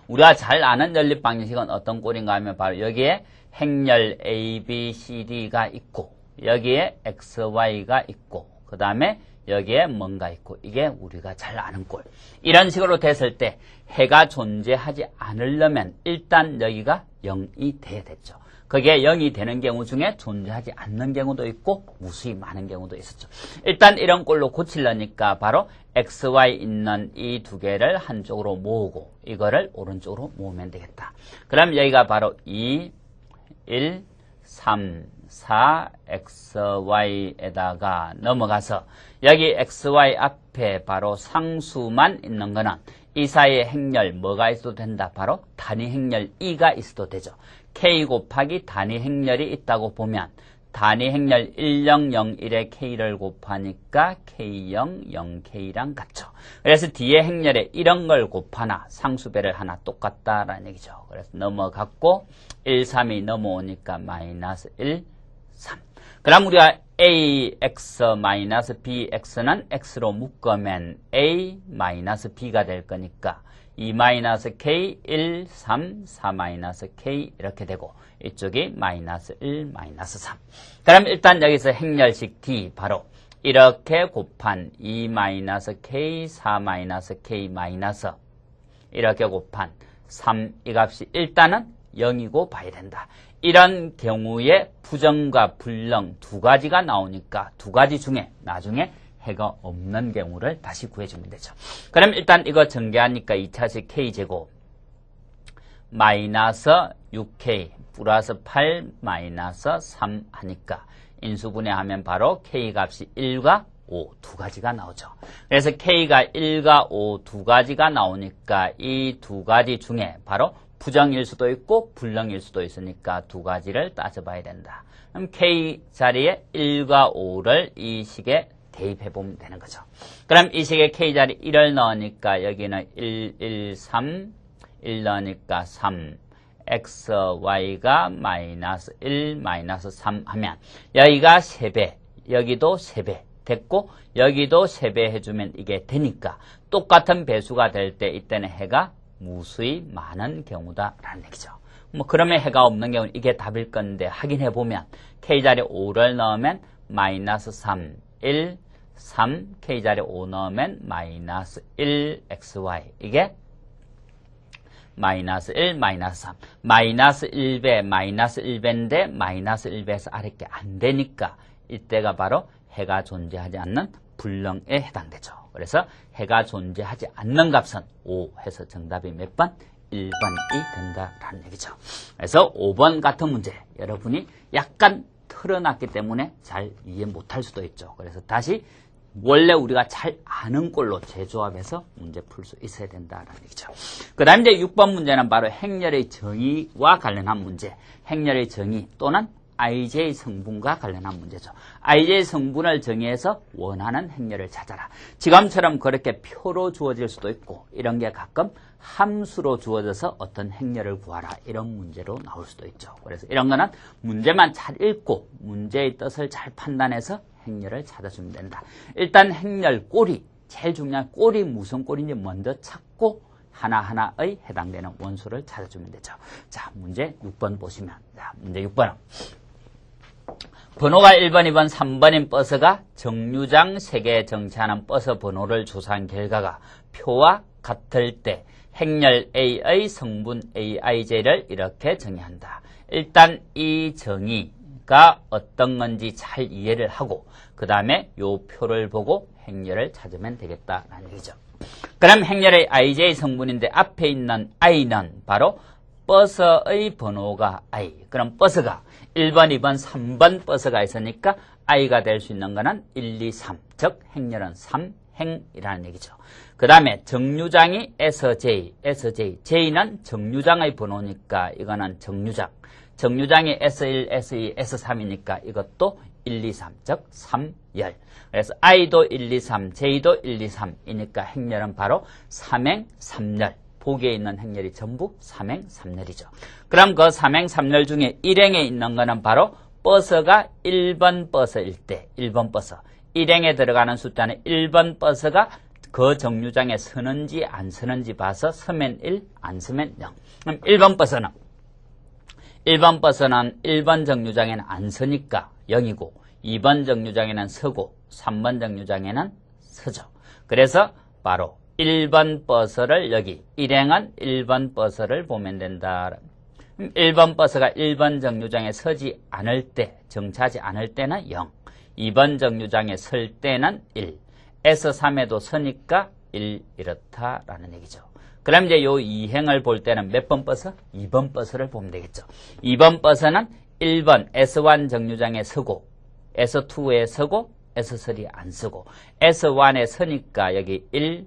우리가 잘 아는 연립방정식은 어떤 꼴인가 하면 바로 여기에 행렬 A, B, C, D가 있고 여기에 X, Y가 있고 그 다음에 여기에 뭔가 있고 이게 우리가 잘 아는 꼴. 이런 식으로 됐을 때 해가 존재하지 않으려면 일단 여기가 0이 돼야 됐죠. 그게 0이 되는 경우 중에 존재하지 않는 경우도 있고 무수히 많은 경우도 있었죠. 일단 이런 꼴로 고치려니까 바로 XY 있는 이 두 개를 한쪽으로 모으고 이거를 오른쪽으로 모으면 되겠다. 그럼 여기가 바로 2, 1, 3, 4, XY에다가 넘어가서 여기 XY 앞에 바로 상수만 있는 거는 이 사이에 행렬 뭐가 있어도 된다. 바로 단위 행렬 2가 있어도 되죠. K 곱하기 단위 행렬이 있다고 보면 단위 행렬 1001에 K를 곱하니까 K0, 0K랑 같죠. 그래서 뒤에 행렬에 이런 걸 곱하나 상수배를 하나 똑같다라는 얘기죠. 그래서 넘어갔고 1, 3이 넘어오니까 마이너스 1, 3. 그럼 우리가 AX-BX는 X로 묶으면 A-B가 될 거니까 2-K, 1, 3, 4-K 이렇게 되고 이쪽이 마이너스 1, 마이너스 3. 그럼 일단 여기서 행렬식 D 바로 이렇게 곱한 2-K, 4-K 마이너스 이렇게 곱한 3 이 값이 일단은 0이고 봐야 된다. 이런 경우에 부정과 불령 두 가지가 나오니까 두 가지 중에 나중에 해가 없는 경우를 다시 구해주면 되죠. 그럼 일단 이거 전개하니까 2차식 K제곱 마이너스 6K 플러스 8 마이너스 3 하니까 인수분해하면 바로 K 값이 1과 5 두 가지가 나오죠. 그래서 K가 1과 5 두 가지가 나오니까 이 두 가지 중에 바로 부정일 수도 있고 불령일 수도 있으니까 두 가지를 따져봐야 된다. 그럼 K 자리에 1과 5를 이 식에 대입해보면 되는 거죠. 그럼 이 식에 K 자리 1을 넣으니까 여기는 1, 1, 3, 1 넣으니까 3, X, Y가 마이너스 1, 마이너스 3 하면 여기가 3배, 여기도 3배 됐고 여기도 3배 해주면 이게 되니까 똑같은 배수가 될 때 이때는 해가 무수히 많은 경우다라는 얘기죠. 뭐 그러면 해가 없는 경우는 이게 답일 건데 확인해보면 K자리에 5를 넣으면 마이너스 3, 1, 3, K자리에 5 넣으면 마이너스 1, XY 이게 마이너스 1, 마이너스 3. 마이너스 1배, 마이너스 1배인데 마이너스 1배에서 아랫게 안 되니까 이때가 바로 해가 존재하지 않는 불능에 해당되죠. 그래서 해가 존재하지 않는 값은 5 해서 정답이 몇 번? 1번이 된다라는 얘기죠. 그래서 5번 같은 문제 여러분이 약간 틀어놨기 때문에 잘 이해 못할 수도 있죠. 그래서 다시 원래 우리가 잘 아는 꼴로 재조합해서 문제 풀 수 있어야 된다라는 얘기죠. 그 다음 이제 6번 문제는 바로 행렬의 정의와 관련한 문제. 행렬의 정의 또는 IJ 성분과 관련한 문제죠. IJ 성분을 정의해서 원하는 행렬을 찾아라. 지금처럼 그렇게 표로 주어질 수도 있고 이런 게 가끔 함수로 주어져서 어떤 행렬을 구하라 이런 문제로 나올 수도 있죠. 그래서 이런 거는 문제만 잘 읽고 문제의 뜻을 잘 판단해서 행렬을 찾아주면 된다. 일단 행렬 꼬리, 제일 중요한 꼬리 무슨 꼬리인지 먼저 찾고 하나하나의 해당되는 원소를 찾아주면 되죠. 자, 문제 6번 보시면, 자, 문제 6번은 번호가 1번, 2번, 3번인 버스가 정류장 3개에 정차하는 버스 번호를 조사한 결과가 표와 같을 때 행렬 A의 성분 AIJ를 이렇게 정의한다. 일단 이 정의가 어떤 건지 잘 이해를 하고 그 다음에 요 표를 보고 행렬을 찾으면 되겠다라는 얘기죠. 그럼 행렬의 IJ 성분인데 앞에 있는 I는 바로 버스의 번호가 I. 그럼 버스가 1번, 2번, 3번 버스가 있으니까 I가 될 수 있는 거는 1, 2, 3. 즉 행렬은 3행이라는 얘기죠. 그 다음에 정류장이 SJ, SJ. J는 정류장의 번호니까 이거는 정류장. 정류장이 S1, S2, S3이니까 이것도 1, 2, 3. 즉 3열. 그래서 I도 1, 2, 3, J도 1, 2, 3이니까 행렬은 바로 3행, 3열. 보기에 있는 행렬이 전부 3행, 3열이죠. 그럼 그 3행, 3열 중에 1행에 있는 거는 바로 버스가 1번 버스일 때 1번 버스. 1행에 들어가는 숫자는 1번 버스가 그 정류장에 서는지 안 서는지 봐서 서면 1, 안 서면 0. 그럼 1번 버스는 1번 정류장에는 안 서니까 0이고 2번 정류장에는 서고 3번 정류장에는 서죠. 그래서 바로 1번 버스를 여기 1행은 1번 버스를 보면 된다. 1번 버스가 1번 정류장에 서지 않을 때, 정차하지 않을 때는 0. 2번 정류장에 설 때는 1. S3에도 서니까 1 이렇다라는 얘기죠. 그럼 이제 요 2행을 볼 때는 몇 번 버스? 2번 버스를 보면 되겠죠. 2번 버스는 1번 S1 정류장에 서고 S2에 서고 S3에 안 서고 S1에 서니까 여기 1,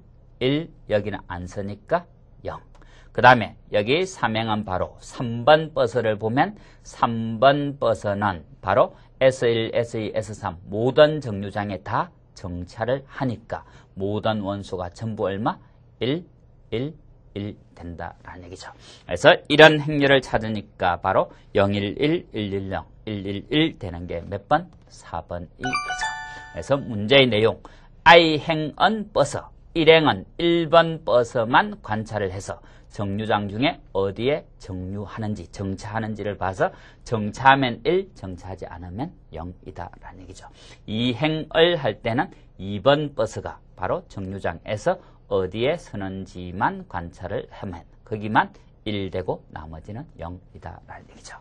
여기는 안 서니까 0. 그 다음에 여기 3행은 바로 3번 버스를 보면 3번 버스는 바로 S1, S2, S3 모든 정류장에 다 정차를 하니까 모든 원소가 전부 얼마? 1 된다라는 얘기죠. 그래서 이런 행렬을 찾으니까 바로 011, 110, 111 되는 게 몇 번? 4번이 되죠. 그래서 문제의 내용 I행은 버스 1행은 1번 버스만 관찰을 해서 정류장 중에 어디에 정류하는지 정차하는지를 봐서 정차하면 1, 정차하지 않으면 0이다라는 얘기죠. 2행을 할 때는 2번 버스가 바로 정류장에서 어디에 서는지만 관찰을 하면 거기만 1 되고 나머지는 0이다라는 얘기죠.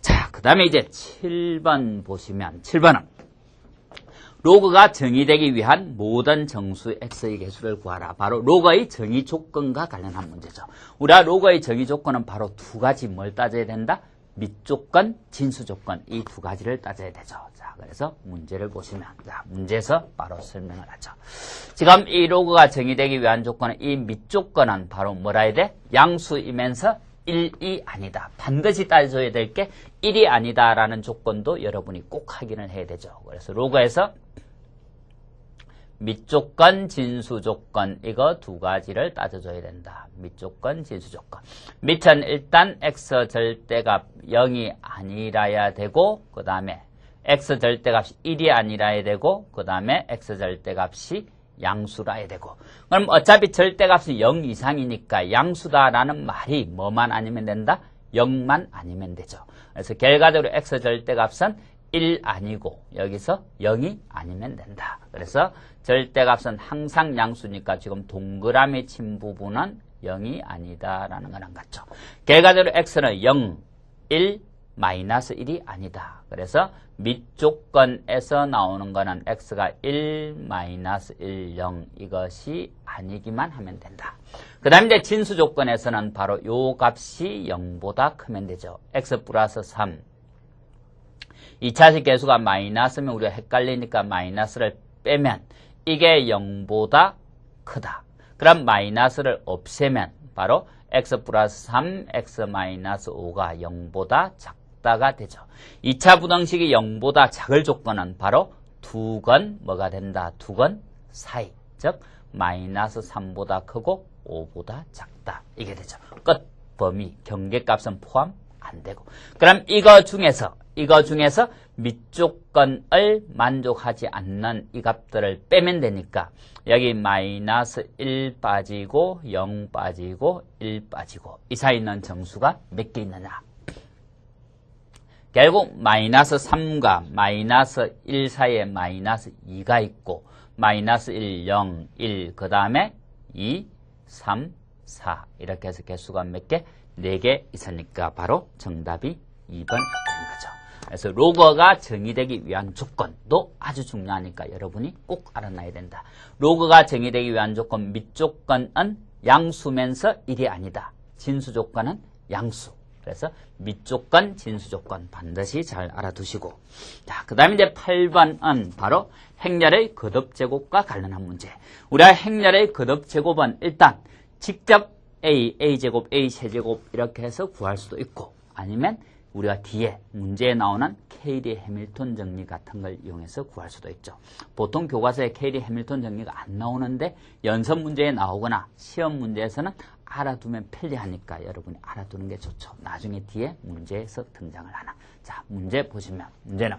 자, 그 다음에 이제 7번 보시면 7번은 로그가 정의되기 위한 모든 정수 x의 개수를 구하라. 바로 로그의 정의 조건과 관련한 문제죠. 우리가 로그의 정의 조건은 바로 두 가지 뭘 따져야 된다? 밑조건, 진수조건 이 두 가지를 따져야 되죠. 자, 그래서 문제를 보시면 자, 문제에서 바로 설명을 하죠. 지금 이 로그가 정의되기 위한 조건은 이 밑조건은 바로 뭐라 해야 돼? 양수이면서 1이 아니다. 반드시 따져야 될 게 1이 아니다라는 조건도 여러분이 꼭 확인을 해야 되죠. 그래서 로그에서 밑조건, 진수조건 이거 두 가지를 따져줘야 된다. 밑조건, 진수조건. 밑은 일단 x 절대값 0이 아니라야 되고 그 다음에 x 절대값이 1이 아니라야 되고 그 다음에 x 절대값이 양수라야 되고 그럼 어차피 절대값이 0 이상이니까 양수다라는 말이 뭐만 아니면 된다? 0만 아니면 되죠. 그래서 결과적으로 x 절대값은 1 아니고 여기서 0이 아니면 된다. 그래서 절대값은 항상 양수니까 지금 동그라미 친 부분은 0이 아니다라는 거랑 같죠. 결과적으로 x는 0, 1, 마이너스 1이 아니다. 그래서 밑조건에서 나오는 거는 x가 1, 마이너스 1, 0 이것이 아니기만 하면 된다. 그 다음에 이제 진수 조건에서는 바로 요 값이 0보다 크면 되죠. x 플러스 3. 2차식 계수가 마이너스면 우리가 헷갈리니까 마이너스를 빼면 이게 0보다 크다. 그럼 마이너스를 없애면 바로 x 플러스 3, x 마이너스 5가 0보다 작다가 되죠. 2차 부등식이 0보다 작을 조건은 바로 두 건 뭐가 된다? 두 건 사이. 즉 마이너스 3보다 크고 5보다 작다. 이게 되죠. 끝 범위, 경계값은 포함 안 되고. 그럼 이거 중에서 밑조건을 만족하지 않는 이 값들을 빼면 되니까 여기 마이너스 1 빠지고 0 빠지고 1 빠지고 이 사이에 있는 정수가 몇 개 있느냐. 결국 마이너스 3과 마이너스 1 사이에 마이너스 2가 있고 마이너스 1, 0, 1, 그 다음에 2, 3, 4 이렇게 해서 개수가 몇 개? 4개 있으니까 바로 정답이 2번 되는 거죠. 그래서 로그가 정의되기 위한 조건도 아주 중요하니까 여러분이 꼭 알아놔야 된다. 로그가 정의되기 위한 조건, 밑조건은 양수면서 1이 아니다. 진수 조건은 양수. 그래서 밑조건, 진수 조건 반드시 잘 알아두시고. 자, 그 다음에 이제 8번은 바로 행렬의 거듭제곱과 관련한 문제. 우리가 행렬의 거듭제곱은 일단 직접 A제곱, A세제곱 이렇게 해서 구할 수도 있고 아니면 우리가 뒤에 문제에 나오는 케이리 해밀턴 정리 같은 걸 이용해서 구할 수도 있죠. 보통 교과서에 케이리 해밀턴 정리가 안 나오는데 연습 문제에 나오거나 시험 문제에서는 알아두면 편리하니까 여러분이 알아두는 게 좋죠. 나중에 뒤에 문제에서 등장을 하나. 자, 문제 보시면 문제는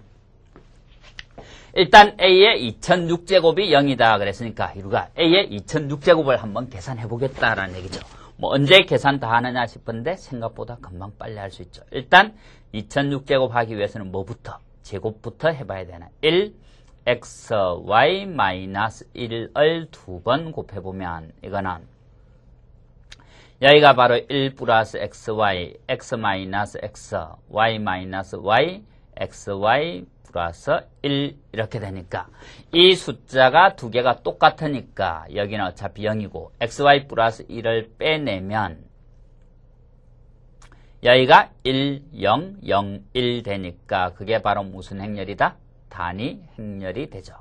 일단 A의 2006제곱이 0이다 그랬으니까 우리가 A의 2006제곱을 한번 계산해 보겠다라는 얘기죠. 뭐 언제 계산 다 하느냐 싶은데 생각보다 금방 빨리 할 수 있죠. 일단 2006제곱 하기 위해서는 뭐부터? 제곱부터 해봐야 되나? 1, x, y, 마이너스 1을 두 번 곱해보면 이거는 여기가 바로 1 플러스 xy, x 마이너스 x, y 마이너스 y, xy 플러스 1 이렇게 되니까 이 숫자가 두 개가 똑같으니까 여기는 어차피 0이고 xy 플러스 1을 빼내면 여기가 1, 0, 0, 1 되니까 그게 바로 무슨 행렬이다? 단위 행렬이 되죠.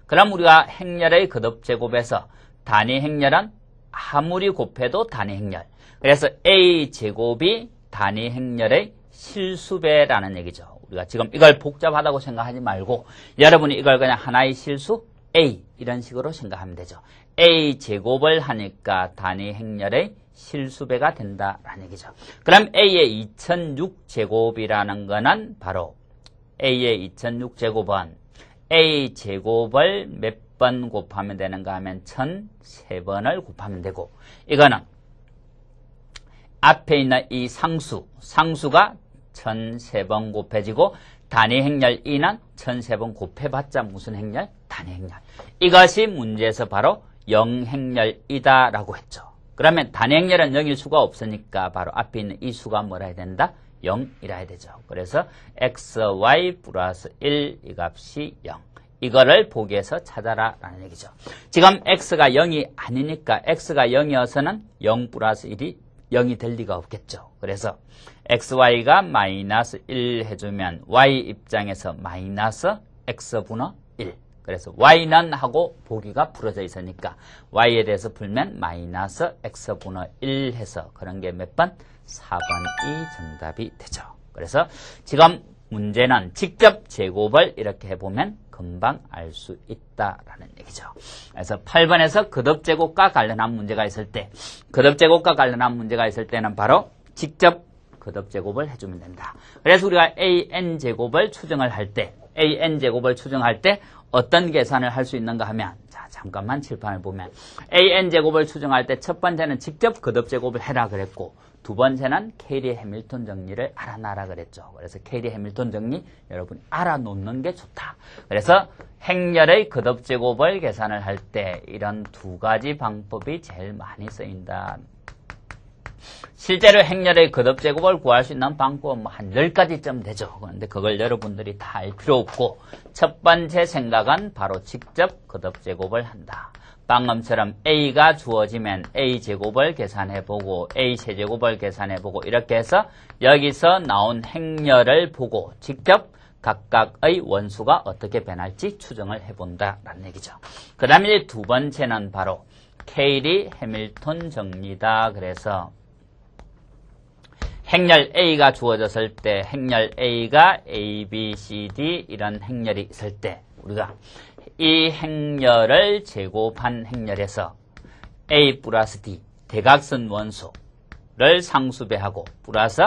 그럼 우리가 행렬의 거듭제곱에서 단위 행렬은 아무리 곱해도 단위 행렬. 그래서 A제곱이 단위 행렬의 실수배라는 얘기죠. 우리가 지금 이걸 복잡하다고 생각하지 말고 여러분이 이걸 그냥 하나의 실수 A 이런 식으로 생각하면 되죠. A제곱을 하니까 단위 행렬의 실수배가 된다라는 얘기죠. 그럼 A의 2006제곱이라는 거는 바로 A의 2006제곱은 A제곱을 몇 번 곱하면 되는가 하면 1003번을 곱하면 되고 이거는 앞에 있는 이 상수가 1003번 곱해지고 단위 행렬 2는 1003번 곱해봤자 무슨 행렬? 단위 행렬. 이것이 문제에서 바로 0행렬이다 라고 했죠. 그러면 단위 행렬은 0일 수가 없으니까 바로 앞에 있는 이 수가 뭐라 해야 된다? 0이라 해야 되죠. 그래서 xy 플러스 1 이 값이 0. 이거를 보기에서 찾아라 라는 얘기죠. 지금 x가 0이 아니니까 x가 0이어서는 0 플러스 1이 0이 될 리가 없겠죠. 그래서 xy가 마이너스 1 해주면 y 입장에서 마이너스 x분의 1. 그래서 y는 하고 보기가 풀어져 있으니까 y에 대해서 풀면 마이너스 x분의 1 해서 그런 게 몇 번? 4번이 정답이 되죠. 그래서 지금 문제는 직접 제곱을 이렇게 해보면 금방 알 수 있다라는 얘기죠. 그래서 8번에서 거듭제곱과 관련한 문제가 있을 때 거듭제곱과 관련한 문제가 있을 때는 바로 직접 거듭제곱을 해주면 된다. 그래서 우리가 an제곱을 추정할 때 어떤 계산을 할 수 있는가 하면 자 잠깐만 칠판을 보면 an제곱을 추정할 때 첫 번째는 직접 거듭제곱을 해라 그랬고 두 번째는 케이리 해밀턴 정리를 알아놔라 그랬죠. 그래서 케이리 해밀턴 정리 여러분이 알아놓는 게 좋다. 그래서 행렬의 거듭제곱을 계산을 할 때 이런 두 가지 방법이 제일 많이 쓰인다. 실제로 행렬의 거듭제곱을 구할 수 있는 방법은 한 10가지쯤 되죠. 그런데 그걸 여러분들이 다 알 필요 없고 첫 번째 생각은 바로 직접 거듭제곱을 한다. 방금처럼 A가 주어지면 A제곱을 계산해보고 A세제곱을 계산해보고 이렇게 해서 여기서 나온 행렬을 보고 직접 각각의 원수가 어떻게 변할지 추정을 해본다라는 얘기죠. 그 다음에 두 번째는 바로 케이리 해밀턴 정리다. 그래서 행렬 A가 주어졌을 때 행렬 A가 A, B, C, D 이런 행렬이 있을 때 우리가 이 행렬을 제곱한 행렬에서 A 플러스 D 대각선 원수를 상수배하고 플러스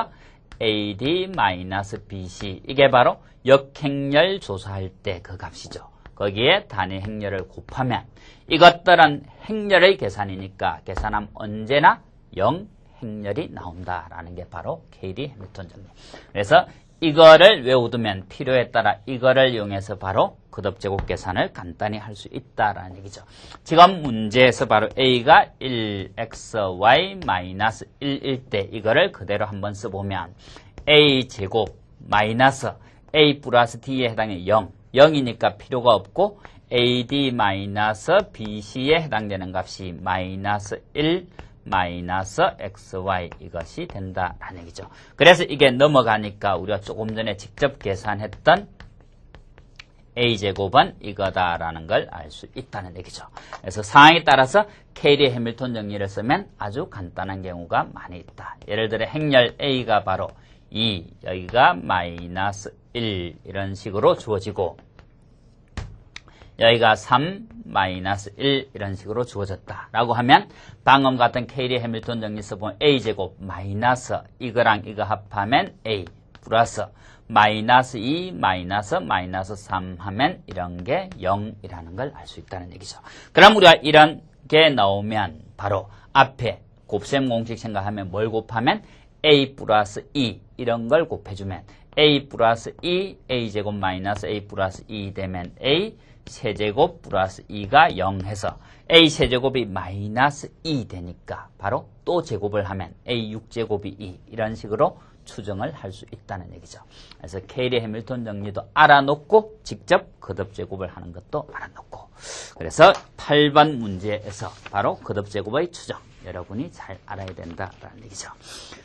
AD 마이너스 BC 이게 바로 역행렬 조사할 때 그 값이죠. 거기에 단위 행렬을 곱하면 이것들은 행렬의 계산이니까 계산하면 언제나 0 행렬이 나온다라는 게 바로 케이리 해밀턴 정리. 그래서 이거를 외워두면 필요에 따라 이거를 이용해서 바로 거듭제곱 계산을 간단히 할 수 있다라는 얘기죠. 지금 문제에서 바로 A가 1xy 마이너스 1일 때 이거를 그대로 한번 써보면 A제곱 마이너스 A 플러스 D에 해당해 0. 0이니까 필요가 없고 AD 마이너스 BC에 해당되는 값이 마이너스 1 마이너스 XY 이것이 된다라는 얘기죠. 그래서 이게 넘어가니까 우리가 조금 전에 직접 계산했던 A제곱은 이거다라는 걸 알 수 있다는 얘기죠. 그래서 상황에 따라서 케이리 해밀턴 정리를 쓰면 아주 간단한 경우가 많이 있다. 예를 들어 행렬 A가 바로 2, 여기가 마이너스 1 이런 식으로 주어지고 여기가 3, 마이너스 1 이런 식으로 주어졌다 라고 하면 방금 같은 케이리 해밀턴 정리서 보면 A제곱 마이너스 이거랑 이거 합하면 A 플러스 마이너스 2 마이너스 3 하면 이런 게 0이라는 걸 알 수 있다는 얘기죠. 그럼 우리가 이런 게 나오면 바로 앞에 곱셈 공식 생각하면 뭘 곱하면 A 플러스 2 이런 걸 곱해주면 A 플러스 2 A제곱 마이너스 A 플러스 2 되면 A 세제곱 플러스 2가 0 해서 A 세제곱이 마이너스 2 되니까 바로 또 제곱을 하면 A 6제곱이 2 이런 식으로 추정을 할 수 있다는 얘기죠. 그래서 케이리 해밀턴 정리도 알아놓고 직접 거듭제곱을 하는 것도 알아놓고 그래서 8번 문제에서 바로 거듭제곱의 추정 여러분이 잘 알아야 된다라는 얘기죠.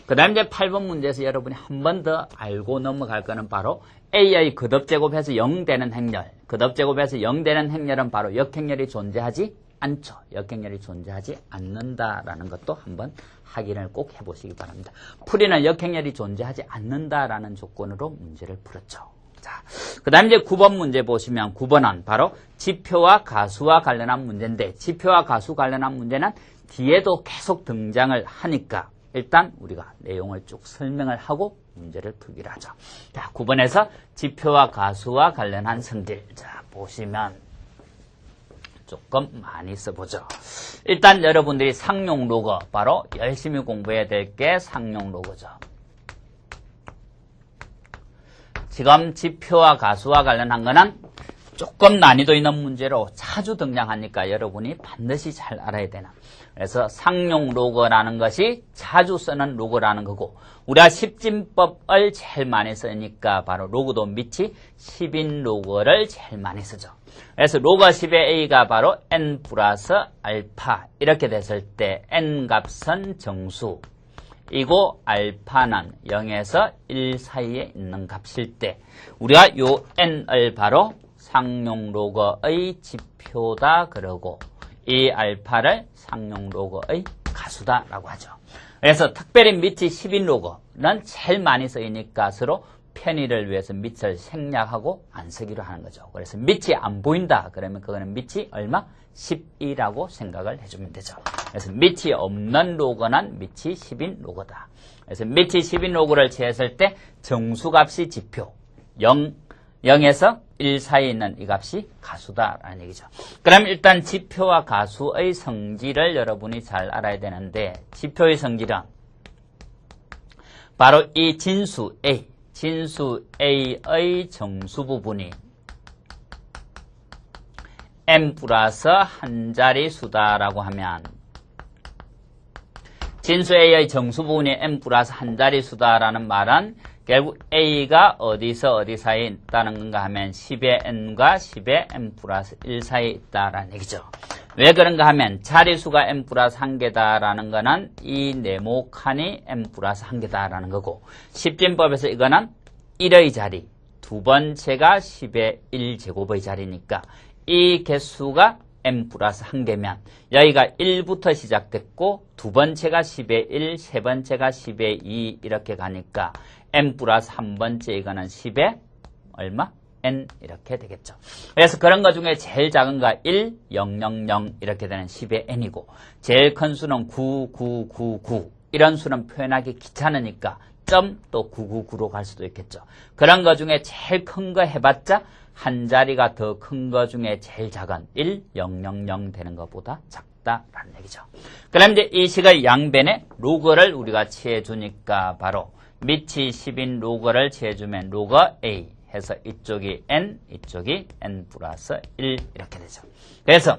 그 다음 이제 8번 문제에서 여러분이 한 번 더 알고 넘어갈 거는 바로 A의 거듭제곱해서 0 되는 행렬 거듭제곱해서 0 되는 행렬은 바로 역행렬이 존재하지 않죠. 역행렬이 존재하지 않는다라는 것도 한번 확인을 꼭 해보시기 바랍니다. 풀이는 역행렬이 존재하지 않는다라는 조건으로 문제를 풀었죠. 자, 그 다음 이제 9번 문제 보시면 9번은 바로 지표와 가수와 관련한 문제인데 지표와 가수 관련한 문제는 뒤에도 계속 등장을 하니까 일단 우리가 내용을 쭉 설명을 하고 문제를 풀기로 하죠. 자, 9번에서 지표와 가수와 관련한 성질. 자, 보시면 조금 많이 써보죠. 일단 여러분들이 상용 로거, 바로 열심히 공부해야 될 게 상용 로거죠. 지금 지표와 가수와 관련한 거는 조금 난이도 있는 문제로 자주 등장하니까 여러분이 반드시 잘 알아야 되나. 그래서 상용 로거라는 것이 자주 쓰는 로거라는 거고 우리가 십진법을 제일 많이 쓰니까 바로 로그도 밑이 10인 로거를 제일 많이 쓰죠. 그래서 로거 10의 A가 바로 N 플러스 알파 이렇게 됐을 때 N 값은 정수 이고 알파는 0에서 1 사이에 있는 값일 때 우리가 요 N을 바로 상용 로거의 지표다 그러고 이 알파를 상용 로거의 가수다라고 하죠. 그래서 특별히 밑이 10인 로거는 제일 많이 쓰이니까 서로 편의를 위해서 밑을 생략하고 안 쓰기로 하는 거죠. 그래서 밑이 안 보인다 그러면 그거는 밑이 얼마? 10이라고 생각을 해주면 되죠. 그래서 밑이 없는 로거는 밑이 10인 로거다. 그래서 밑이 10인 로거를 취했을 때 정수값이 지표 0에서 1 사이에 있는 이 값이 가수다라는 얘기죠. 그럼 일단 지표와 가수의 성질을 여러분이 잘 알아야 되는데 지표의 성질은 바로 이 진수 A의 정수 부분이 n 플러스 한 자리 수다라고 하면 진수 A의 정수 부분이 n 플러스 한 자릿수다라는 말은 결국 A가 어디서 어디 사이에 있다는 건가 하면 10의 n과 10의 n 플러스 1 사이에 있다라는 얘기죠. 왜 그런가 하면 자릿수가 n 플러스 1개다라는 거는 이 네모 칸이 n 플러스 1개다라는 거고, 십진법에서 이거는 1의 자리, 두 번째가 10의 1제곱의 자리니까 이 개수가 n 플러스 1개면 여기가 1부터 시작됐고 두 번째가 10의 1, 세 번째가 10의 2 이렇게 가니까 n 플러스 한 번째 이거는 10의 얼마? n 이렇게 되겠죠. 그래서 그런 것 중에 제일 작은 거 1, 0, 0, 0 이렇게 되는 10의 n이고, 제일 큰 수는 9, 9, 9, 9 이런 수는 표현하기 귀찮으니까 점 또 999로 갈 수도 있겠죠. 그런 것 중에 제일 큰 거 해봤자 한 자리가 더 큰 거 중에 제일 작은 1, 0, 0, 0 되는 것보다 작다라는 얘기죠. 그럼 이제 이 식의 양변에 로그를 우리가 취해주니까 바로 밑이 10인 로그를 취해주면 로그 A 해서 이쪽이 n, 이쪽이 n 플러스 1 이렇게 되죠. 그래서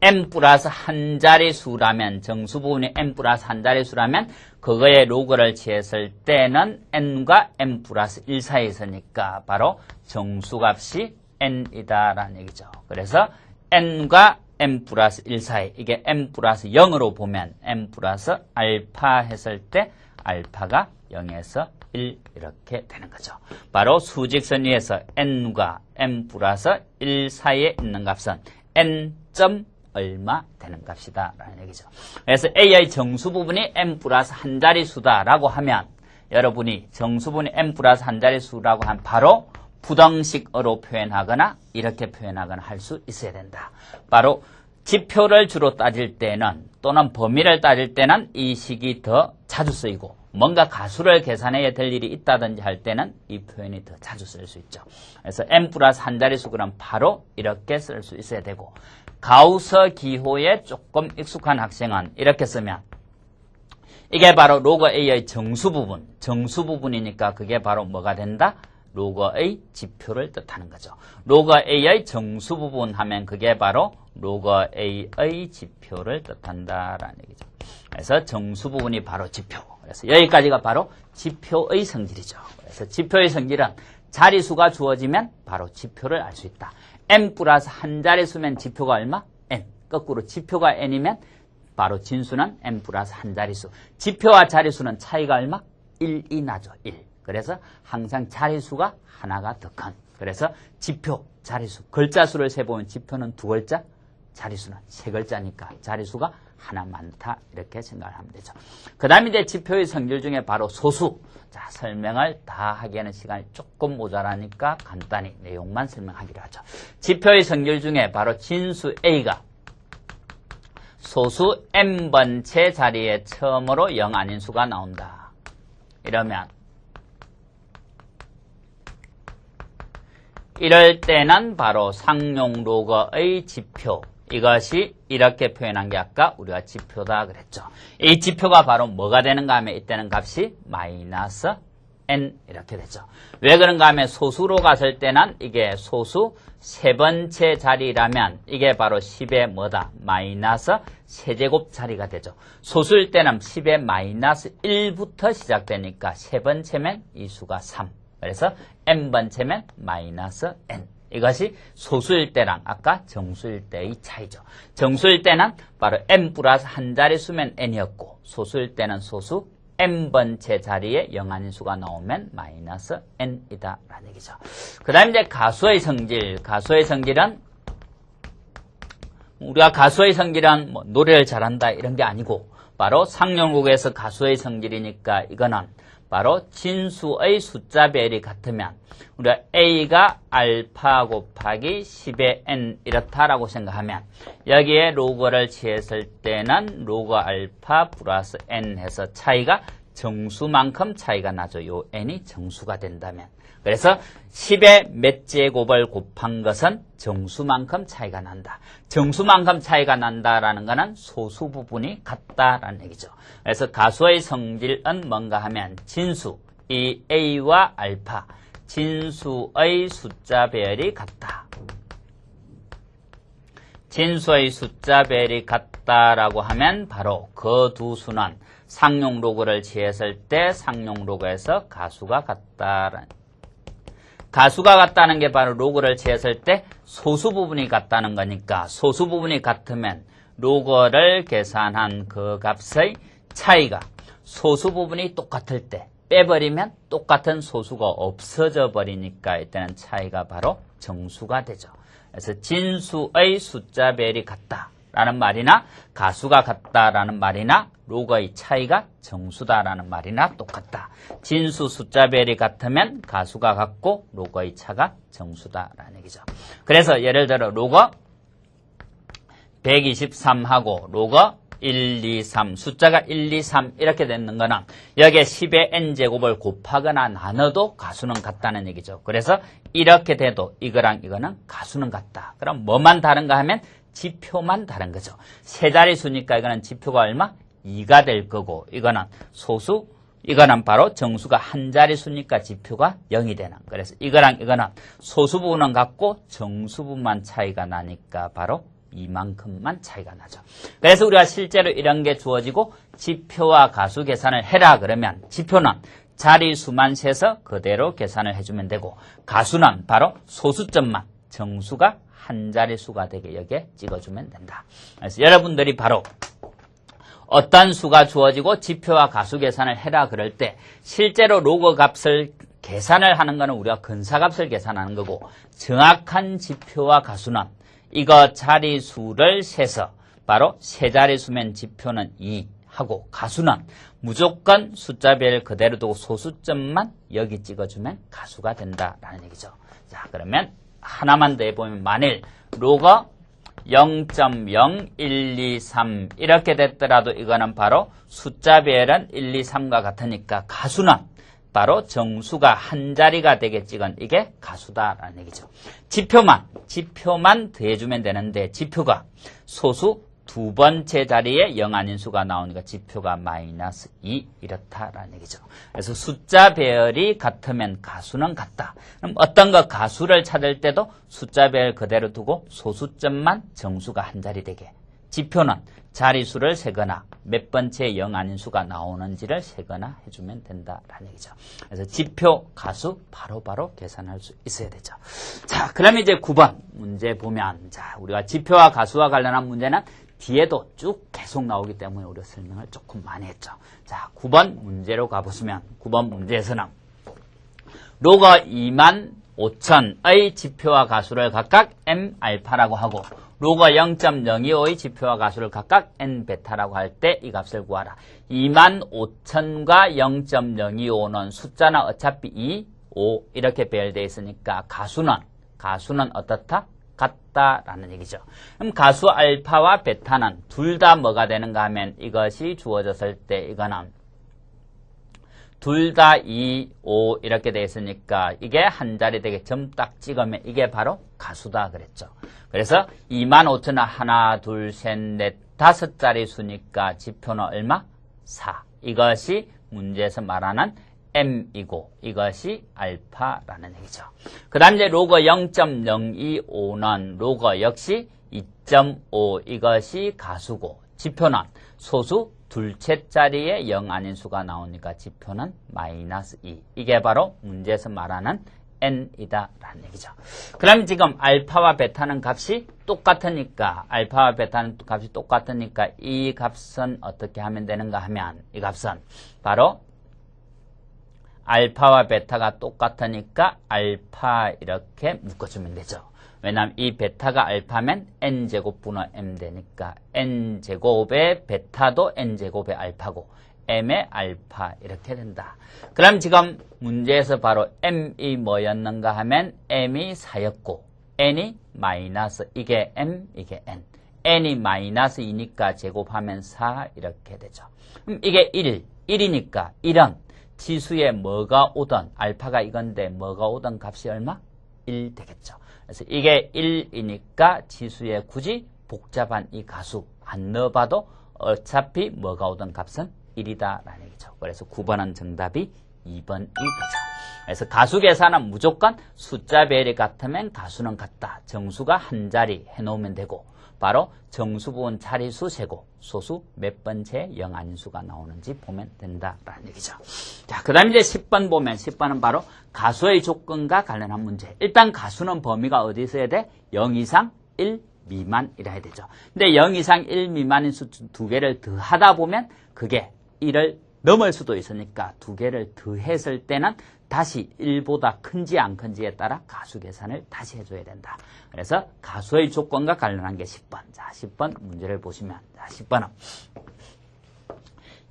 n 플러스 한 자릿수라면, 정수 부분이 n 플러스 한 자릿수라면 그거의 로그를 취했을 때는 n과 n 플러스 1 사이에 있으니까 바로 정수값이 n이다라는 얘기죠. 그래서 n과 n 플러스 1 사이, 이게 n 플러스 0으로 보면 n 플러스 알파 했을 때 알파가 0에서 1 이렇게 되는 거죠. 바로 수직선 위에서 n과 n 플러스 1 사이에 있는 값은 n 점 얼마 되는 값이다 라는 얘기죠. 그래서 A의 정수 부분이 n 플러스 한 자릿수다라고 하면 여러분이 정수 부분이 n 플러스 한 자릿수라고 하면 바로 부등식으로 표현하거나 이렇게 표현하거나 할 수 있어야 된다. 바로 지표를 주로 따질 때는 또는 범위를 따질 때는 이 식이 더 자주 쓰이고, 뭔가 가수를 계산해야 될 일이 있다든지 할 때는 이 표현이 더 자주 쓸 수 있죠. 그래서 n 플러스 한 자릿수 그럼 바로 이렇게 쓸 수 있어야 되고, 가우스 기호에 조금 익숙한 학생은 이렇게 쓰면 이게 바로 로그 A의 정수 부분, 정수 부분이니까 그게 바로 뭐가 된다? 로그의 지표를 뜻하는 거죠. 로그 A의 정수 부분 하면 그게 바로 로그 A의 지표를 뜻한다라는 얘기죠. 그래서 정수 부분이 바로 지표. 그래서 여기까지가 바로 지표의 성질이죠. 그래서 지표의 성질은 자릿수가 주어지면 바로 지표를 알 수 있다. n 플러스 한 자릿수면 지표가 얼마? n. 거꾸로 지표가 n이면 바로 진수는 n 플러스 한 자릿수. 지표와 자릿수는 차이가 얼마? 1이 나죠. 1. 그래서 항상 자릿수가 하나가 더 큰. 그래서 지표, 자릿수. 글자수를 세보면 지표는 두 글자, 자릿수는 세 글자니까 자릿수가 하나 많다 이렇게 생각을 하면 되죠. 그 다음에 이제 지표의 성질 중에 바로 소수. 자, 설명을 다 하기에는 시간이 조금 모자라니까 간단히 내용만 설명하기로 하죠. 지표의 성질 중에 바로 진수 A가 소수 n번째 자리에 처음으로 0 아닌 수가 나온다. 이러면 이럴 때는 바로 상용 로그의 지표, 이것이 이렇게 표현한 게 아까 우리가 지표다 그랬죠. 이 지표가 바로 뭐가 되는가 하면 이때는 값이 마이너스 n 이렇게 되죠. 왜 그런가 하면 소수로 갔을 때는 이게 소수 세 번째 자리라면 이게 바로 10의 뭐다? 마이너스 세제곱 자리가 되죠. 소수일 때는 10의 마이너스 1부터 시작되니까 세 번째면 이 수가 3. 그래서 n번째면 마이너스 n. 이것이 소수일 때랑 아까 정수일 때의 차이죠. 정수일 때는 바로 n 플러스 한 자릿수면 n이었고, 소수일 때는 소수 n번째 자리에 0 아닌 수가 나오면 마이너스 n이다 라는 얘기죠. 그 다음에 이제 가수의 성질. 가수의 성질은 우리가 가수의 성질은 뭐 노래를 잘한다 이런 게 아니고 바로 상용국에서 가수의 성질이니까 이거는 바로 진수의 숫자별이 같으면 우리가 A가 알파 곱하기 10의 n 이렇다라고 생각하면 여기에 로그를 취했을 때는 로그 알파 플러스 n 해서 차이가 정수만큼 차이가 나죠. 요 n이 정수가 된다면. 그래서 10의 몇 제곱을 곱한 것은 정수만큼 차이가 난다. 정수만큼 차이가 난다라는 것은 소수 부분이 같다라는 얘기죠. 그래서 가수의 성질은 뭔가 하면 진수, 이 A와 알파, 진수의 숫자별이 같다. 진수의 숫자 배열이 같다라고 하면 바로 그 두 수는 상용 로그를 취했을 때 상용 로그에서 가수가 같다라는, 가수가 같다는 게 바로 로그를 취했을 때 소수 부분이 같다는 거니까 소수 부분이 같으면 로그를 계산한 그 값의 차이가 소수 부분이 똑같을 때 빼버리면 똑같은 소수가 없어져 버리니까 이때는 차이가 바로 정수가 되죠. 그래서 진수의 숫자 배열이 같다라는 말이나 가수가 같다라는 말이나 로그의 차이가 정수다라는 말이나 똑같다. 진수 숫자 배열이 같으면 가수가 같고 로그의 차가 정수다라는 얘기죠. 그래서 예를 들어 로그 123하고 로그 1, 2, 3 숫자가 1, 2, 3 이렇게 되는 거는 여기에 10의 n제곱을 곱하거나 나눠도 가수는 같다는 얘기죠. 그래서 이렇게 돼도 이거랑 이거는 가수는 같다. 그럼 뭐만 다른가 하면 지표만 다른 거죠. 세 자릿수니까 이거는 지표가 얼마? 2가 될 거고 이거는 소수, 이거는 바로 정수가 한 자릿수니까 지표가 0이 되는. 그래서 이거랑 이거는 소수 부분은 같고 정수 부분만 차이가 나니까 바로 이만큼만 차이가 나죠. 그래서 우리가 실제로 이런 게 주어지고 지표와 가수 계산을 해라 그러면 지표는 자리수만 세서 그대로 계산을 해주면 되고 가수는 바로 소수점만 정수가 한 자리수가 되게 여기에 찍어주면 된다. 그래서 여러분들이 바로 어떤 수가 주어지고 지표와 가수 계산을 해라 그럴 때 실제로 로그 값을 계산을 하는 거는 우리가 근사값을 계산하는 거고 정확한 지표와 가수는 이거 자리수를 세서 바로 세 자리수면 지표는 2 하고 가수는 무조건 숫자별 그대로 두고 소수점만 여기 찍어주면 가수가 된다라는 얘기죠. 자, 그러면 하나만 더 해보면 만일 로그 0.0, 1, 2, 3 이렇게 됐더라도 이거는 바로 숫자별은 1, 2, 3과 같으니까 가수는 바로 정수가 한 자리가 되겠지건 이게 가수다라는 얘기죠. 지표만 더해주면 되는데 지표가 소수 두 번째 자리에 0 아닌 수가 나오니까 지표가 마이너스 2 이렇다라는 얘기죠. 그래서 숫자 배열이 같으면 가수는 같다. 그럼 어떤 거 가수를 찾을 때도 숫자 배열 그대로 두고 소수점만 정수가 한 자리 되게. 지표는 자리수를 세거나 몇 번째 0 아닌 수가 나오는지를 세거나 해주면 된다라는 얘기죠. 그래서 지표, 가수 바로바로 계산할 수 있어야 되죠. 자, 그럼 이제 9번 문제 보면 자, 우리가 지표와 가수와 관련한 문제는 뒤에도 쭉 계속 나오기 때문에 우리가 설명을 조금 많이 했죠. 자, 9번 문제로 가보시면 9번 문제에서는 로그 25,000의 지표와 가수를 각각 m 알파라고 하고 로그 0.025의 지표와 가수를 각각 n 베타라고 할 때 이 값을 구하라. 25,000과 0.025는 숫자는 어차피 2, 5 이렇게 배열되어 있으니까 가수는 어떻다? 같다라는 얘기죠. 그럼 가수 알파와 베타는 둘 다 뭐가 되는가 하면 이것이 주어졌을 때 이거는 둘 다 2, 5 이렇게 되어 있으니까 이게 한 자리 되게 점 딱 찍으면 이게 바로 가수다 그랬죠. 그래서 25,000은 하나, 둘, 셋, 넷, 다섯 자리 수니까 지표는 얼마? 4. 이것이 문제에서 말하는 m이고 이것이 알파라는 얘기죠. 그 다음 이제 로그 0.025는 로그 역시 2.5 이것이 가수고 지표는 소수 둘째 자리에 0 아닌 수가 나오니까 지표는 마이너스 2. 이게 바로 문제에서 말하는 n이다 라는 얘기죠. 그럼 지금 알파와 베타는 값이 똑같으니까 알파와 베타는 값이 똑같으니까 이 값은 어떻게 하면 되는가 하면 이 값은 바로 알파와 베타가 똑같으니까 알파 이렇게 묶어주면 되죠. 왜냐하면 이 베타가 알파면 n제곱분의 m 되니까 n제곱의 베타도 n제곱의 알파고 m의 알파 이렇게 된다. 그럼 지금 문제에서 바로 m이 뭐였는가 하면 m이 4였고 n이 마이너스 이게 m 이게 n n이 마이너스 2니까 제곱하면 4 이렇게 되죠. 그럼 이게 1이니까 1은 지수에 뭐가 오든 알파가 이건데 뭐가 오든 값이 얼마? 1 되겠죠. 그래서 이게 1이니까 지수에 굳이 복잡한 이 가수 안 넣어봐도 어차피 뭐가 오든 값은 1이다 라는 얘기죠. 그래서 9번은 정답이 2번이 되죠. 그래서 가수 계산은 무조건 숫자 배열이 같으면 가수는 같다. 정수가 한 자리 해놓으면 되고 바로 정수 부분 자리수 세고 소수 몇 번째 영아인수가 나오는지 보면 된다라는 얘기죠. 자, 그 다음에 이제 10번 보면 10번은 바로 가수의 조건과 관련한 문제. 일단 가수는 범위가 어디 있어야 돼? 0 이상 1 미만이라 해야 되죠. 근데 0 이상 1 미만인 수 두 개를 더하다 보면 그게 1을 넘을 수도 있으니까 두 개를 더했을 때는 다시 1보다 큰지 안 큰지에 따라 가수 계산을 다시 해줘야 된다. 그래서 가수의 조건과 관련한 게 10번. 자, 10번 문제를 보시면, 자, 10번은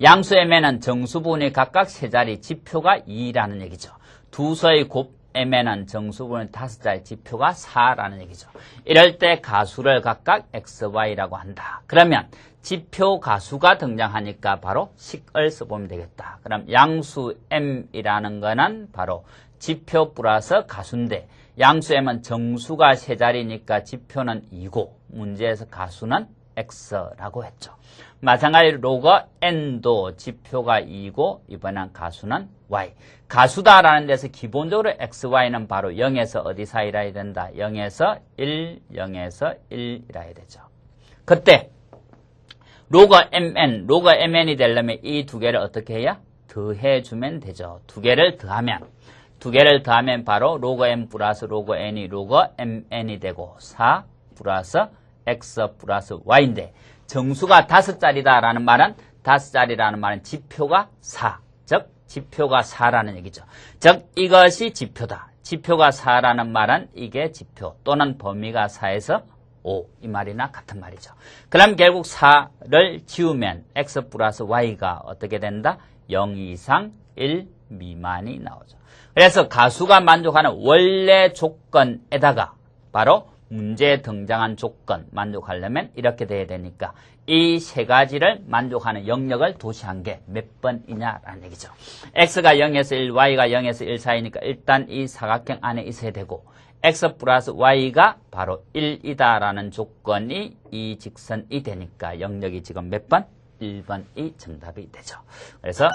양수의 매는 정수 부분이 각각 세 자리 지표가 2라는 얘기죠. 두 수의 곱의 매는 정수 부분이 5자리 지표가 4라는 얘기죠. 이럴 때 가수를 각각 x, y라고 한다. 그러면 지표 가수가 등장하니까 바로 식을 써보면 되겠다. 그럼 양수 m이라는 거는 바로 지표 플러스 가수인데 양수 m은 정수가 세 자리니까 지표는 2고 문제에서 가수는 x라고 했죠. 마찬가지로 로그 n도 지표가 2고 이번엔 가수는 y. 가수다라는 데서 기본적으로 x, y는 바로 0에서 어디 사이라 해야 된다. 0에서 1, 0에서 1이라 해야 되죠. 그때 로그 mn이 되려면 이 두 개를 어떻게 해야? 더해주면 되죠. 두 개를 더하면 바로 로그 m 플러스 로그 n이 로그 mn이 되고 4 플러스 x 플러스 y인데 정수가 5자리다라는 말은 지표가 4, 즉 지표가 4라는 얘기죠. 즉 이것이 지표다. 지표가 4라는 말은 이게 지표 또는 범위가 4에서 5, 이 말이나 같은 말이죠. 그럼 결국 4를 지우면 x 플러스 y가 어떻게 된다? 0 이상 1 미만이 나오죠. 그래서 가수가 만족하는 원래 조건에다가 바로 문제에 등장한 조건 만족하려면 이렇게 돼야 되니까 이 세 가지를 만족하는 영역을 도시한 게 몇 번이냐라는 얘기죠. x가 0에서 1, y가 0에서 1 사이니까 일단 이 사각형 안에 있어야 되고 x 플러스 y가 바로 1이다라는 조건이 이 직선이 되니까 영역이 지금 몇 번? 1번이 정답이 되죠. 그래서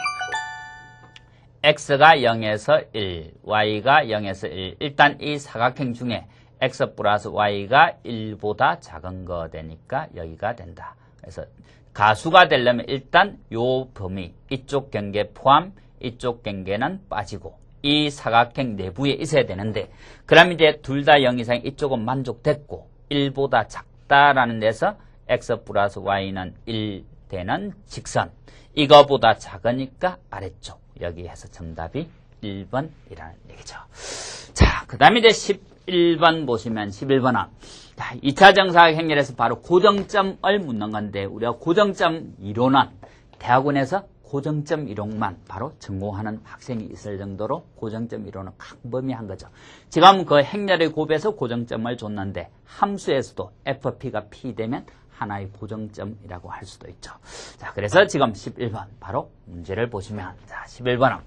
x가 0에서 1, y가 0에서 1. 일단 이 사각형 중에 x 플러스 y가 1보다 작은 거 되니까 여기가 된다. 그래서 가수가 되려면 일단 요 범위, 이쪽 경계 포함, 이쪽 경계는 빠지고 이 사각형 내부에 있어야 되는데 그럼 이제 둘 다 0 이상 이쪽은 만족됐고 1보다 작다라는 데서 x 플러스 y는 1 되는 직선 이거보다 작으니까 아래쪽 여기에서 정답이 1번이라는 얘기죠. 자, 그 다음에 이제 11번 보시면 11번은 2차 정사각 행렬에서 바로 고정점을 묻는 건데 우리가 고정점 이론은 대학원에서 고정점 이론만 바로 전공하는 학생이 있을 정도로 고정점 이론은 광범위한 거죠. 지금 그 행렬의 곱에서 고정점을 줬는데 함수에서도 fp가 p 되면 하나의 고정점이라고 할 수도 있죠. 자, 그래서 지금 11번 바로 문제를 보시면 자, 11번은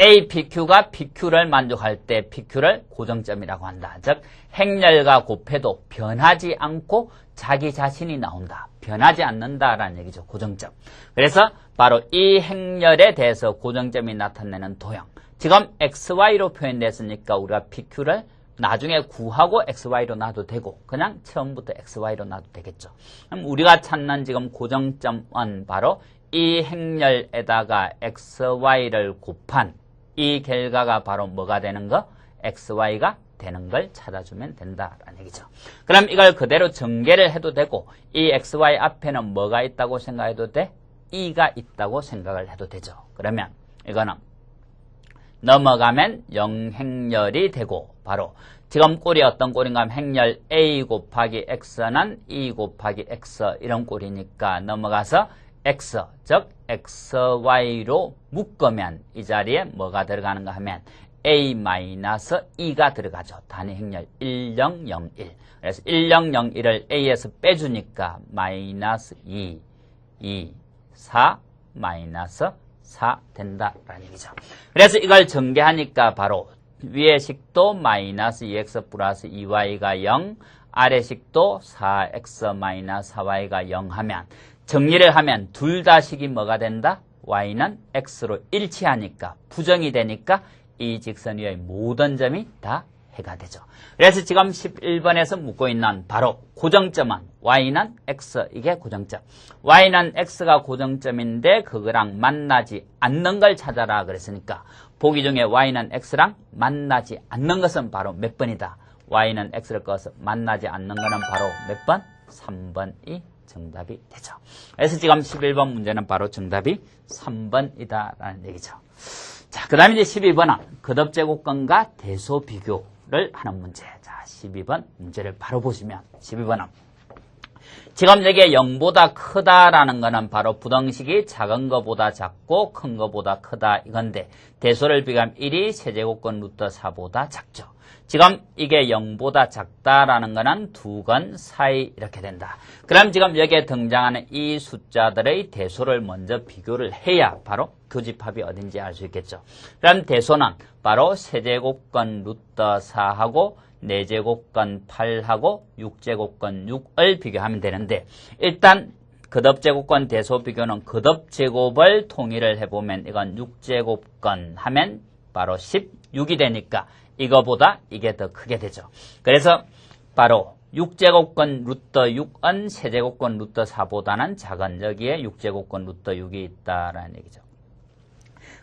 A, PQ가 PQ를 만족할 때 PQ를 고정점이라고 한다. 즉 행렬과 곱해도 변하지 않고 자기 자신이 나온다. 변하지 않는다라는 얘기죠. 고정점. 그래서 바로 이 행렬에 대해서 고정점이 나타내는 도형. 지금 XY로 표현됐으니까 우리가 PQ를 나중에 구하고 XY로 놔도 되고 그냥 처음부터 XY로 놔도 되겠죠. 그럼 우리가 찾는 지금 고정점은 바로 이 행렬에다가 XY를 곱한 이 결과가 바로 뭐가 되는 거? XY가 되는 걸 찾아주면 된다라는 얘기죠. 그럼 이걸 그대로 전개를 해도 되고 이 XY 앞에는 뭐가 있다고 생각해도 돼? E가 있다고 생각을 해도 되죠. 그러면 이거는 넘어가면 0행렬이 되고 바로 지금 꼴이 어떤 꼴인가 하면 행렬 A 곱하기 X는 E 곱하기 X 이런 꼴이니까 넘어가서 X, 즉 XY로 묶으면 이 자리에 뭐가 들어가는가 하면 A-E가 들어가죠. 단위 행렬 1001. 그래서 1001을 A에서 빼주니까 마이너스 2, 4, 마이너스 4 된다라는 얘기죠. 그래서 이걸 전개하니까 바로 위의 식도 마이너스 2x 플러스 2y가 0, 아래 식도 4x 마이너스 4y가 0 하면 정리를 하면 둘 다 식이 뭐가 된다? y는 x로 일치하니까 부정이 되니까 이 직선 위의 모든 점이 다 해가 되죠. 그래서 지금 11번에서 묻고 있는 바로 고정점은 y는 x, 이게 고정점. y는 x가 고정점인데 그거랑 만나지 않는 걸 찾아라 그랬으니까 보기 중에 y는 x랑 만나지 않는 것은 바로 몇 번이다. y는 x를 꺼서 만나지 않는 거는 바로 몇 번? 3번이 정답이 되죠. 그래서 지금 11번 문제는 바로 정답이 3번이다라는 얘기죠. 자, 그 다음에 이제 12번은 거듭제곱근과 대소 비교를 하는 문제. 자, 12번 문제를 바로 보시면 12번은 지금 여기에 0보다 크다라는 거는 바로 부등식이 작은 거보다 작고 큰 거보다 크다 이건데 대소를 비교하면 1이 세제곱근 루트 4보다 작죠. 지금 이게 0보다 작다라는 거는 두 건 사이 이렇게 된다. 그럼 지금 여기에 등장하는 이 숫자들의 대소를 먼저 비교를 해야 바로 교집합이 어딘지 알 수 있겠죠. 그럼 대소는 바로 세제곱근 루트 4하고 4제곱근 8하고 6제곱근 6을 비교하면 되는데 일단 거듭제곱근 대소 비교는 거듭제곱을 통일을 해보면 이건 6제곱근 하면 바로 16이 되니까 이거보다 이게 더 크게 되죠. 그래서 바로 6제곱근 루트 6은 세제곱근 루트 4보다는 작은 여기에 6제곱근 루트 6이 있다라는 얘기죠.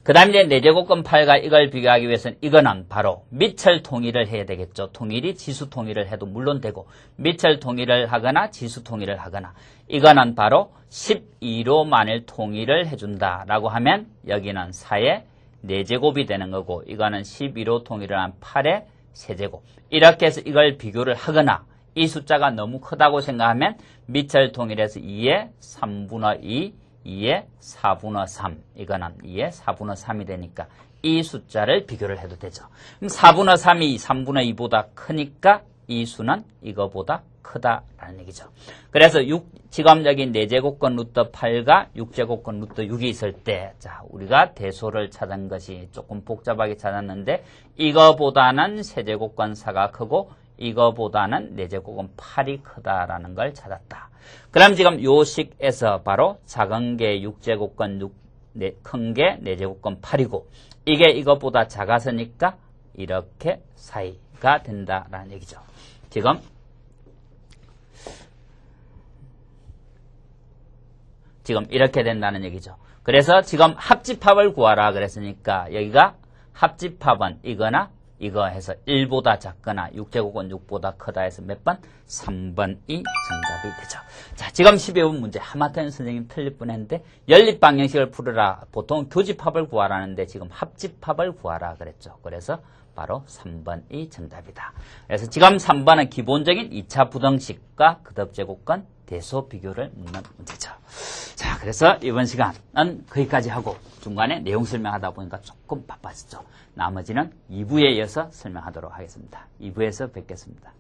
그 다음에 이제 4제곱근 8과 이걸 비교하기 위해서는 이거는 바로 밑을 통일을 해야 되겠죠. 통일이 지수 통일을 해도 물론 되고 밑을 통일을 하거나 지수 통일을 하거나 이거는 바로 12로 만일 통일을 해준다라고 하면 여기는 4의 4제곱이 되는 거고 이거는 12로 통일을 한 8의 세제곱 이렇게 해서 이걸 비교를 하거나 이 숫자가 너무 크다고 생각하면 밑을 통일해서 2의 3분의 2 2의 4분의 3 이거는 2의 4분의 3이 되니까 이 숫자를 비교를 해도 되죠. 그럼 4분의 3이 3분의 2보다 크니까 이 수는 이거보다 크다라는 얘기죠. 그래서 지금 여기 4제곱근 루트 8과 6제곱근 루트 6이 있을 때 자, 우리가 대소를 찾은 것이 조금 복잡하게 찾았는데 이거보다는 세제곱근 4가 크고 이거보다는 4제곱근 8이 크다라는 걸 찾았다. 그럼 지금 요식에서 바로 작은 게 6제곱근 큰 게 4제곱근 8이고 이게 이것보다 작아서니까 이렇게 사이가 된다라는 얘기죠. 지금 이렇게 된다는 얘기죠. 그래서 지금 합집합을 구하라 그랬으니까 여기가 합집합은 이거나 이거 해서 1보다 작거나 6제곱은 6보다 크다 해서 몇 번? 3번이 정답이 되죠. 자, 지금 12번 문제 하마터면 선생님 틀릴 뻔했는데 연립방정식을 풀으라. 보통 교집합을 구하라는데 지금 합집합을 구하라 그랬죠. 그래서 바로 3번이 정답이다. 그래서 지금 3번은 기본적인 2차 부등식과 거듭제곱근 대소 비교를 묻는 문제죠. 자, 그래서 이번 시간은 거기까지 하고 중간에 내용 설명하다 보니까 조금 바빴었죠. 나머지는 2부에 이어서 설명하도록 하겠습니다. 2부에서 뵙겠습니다.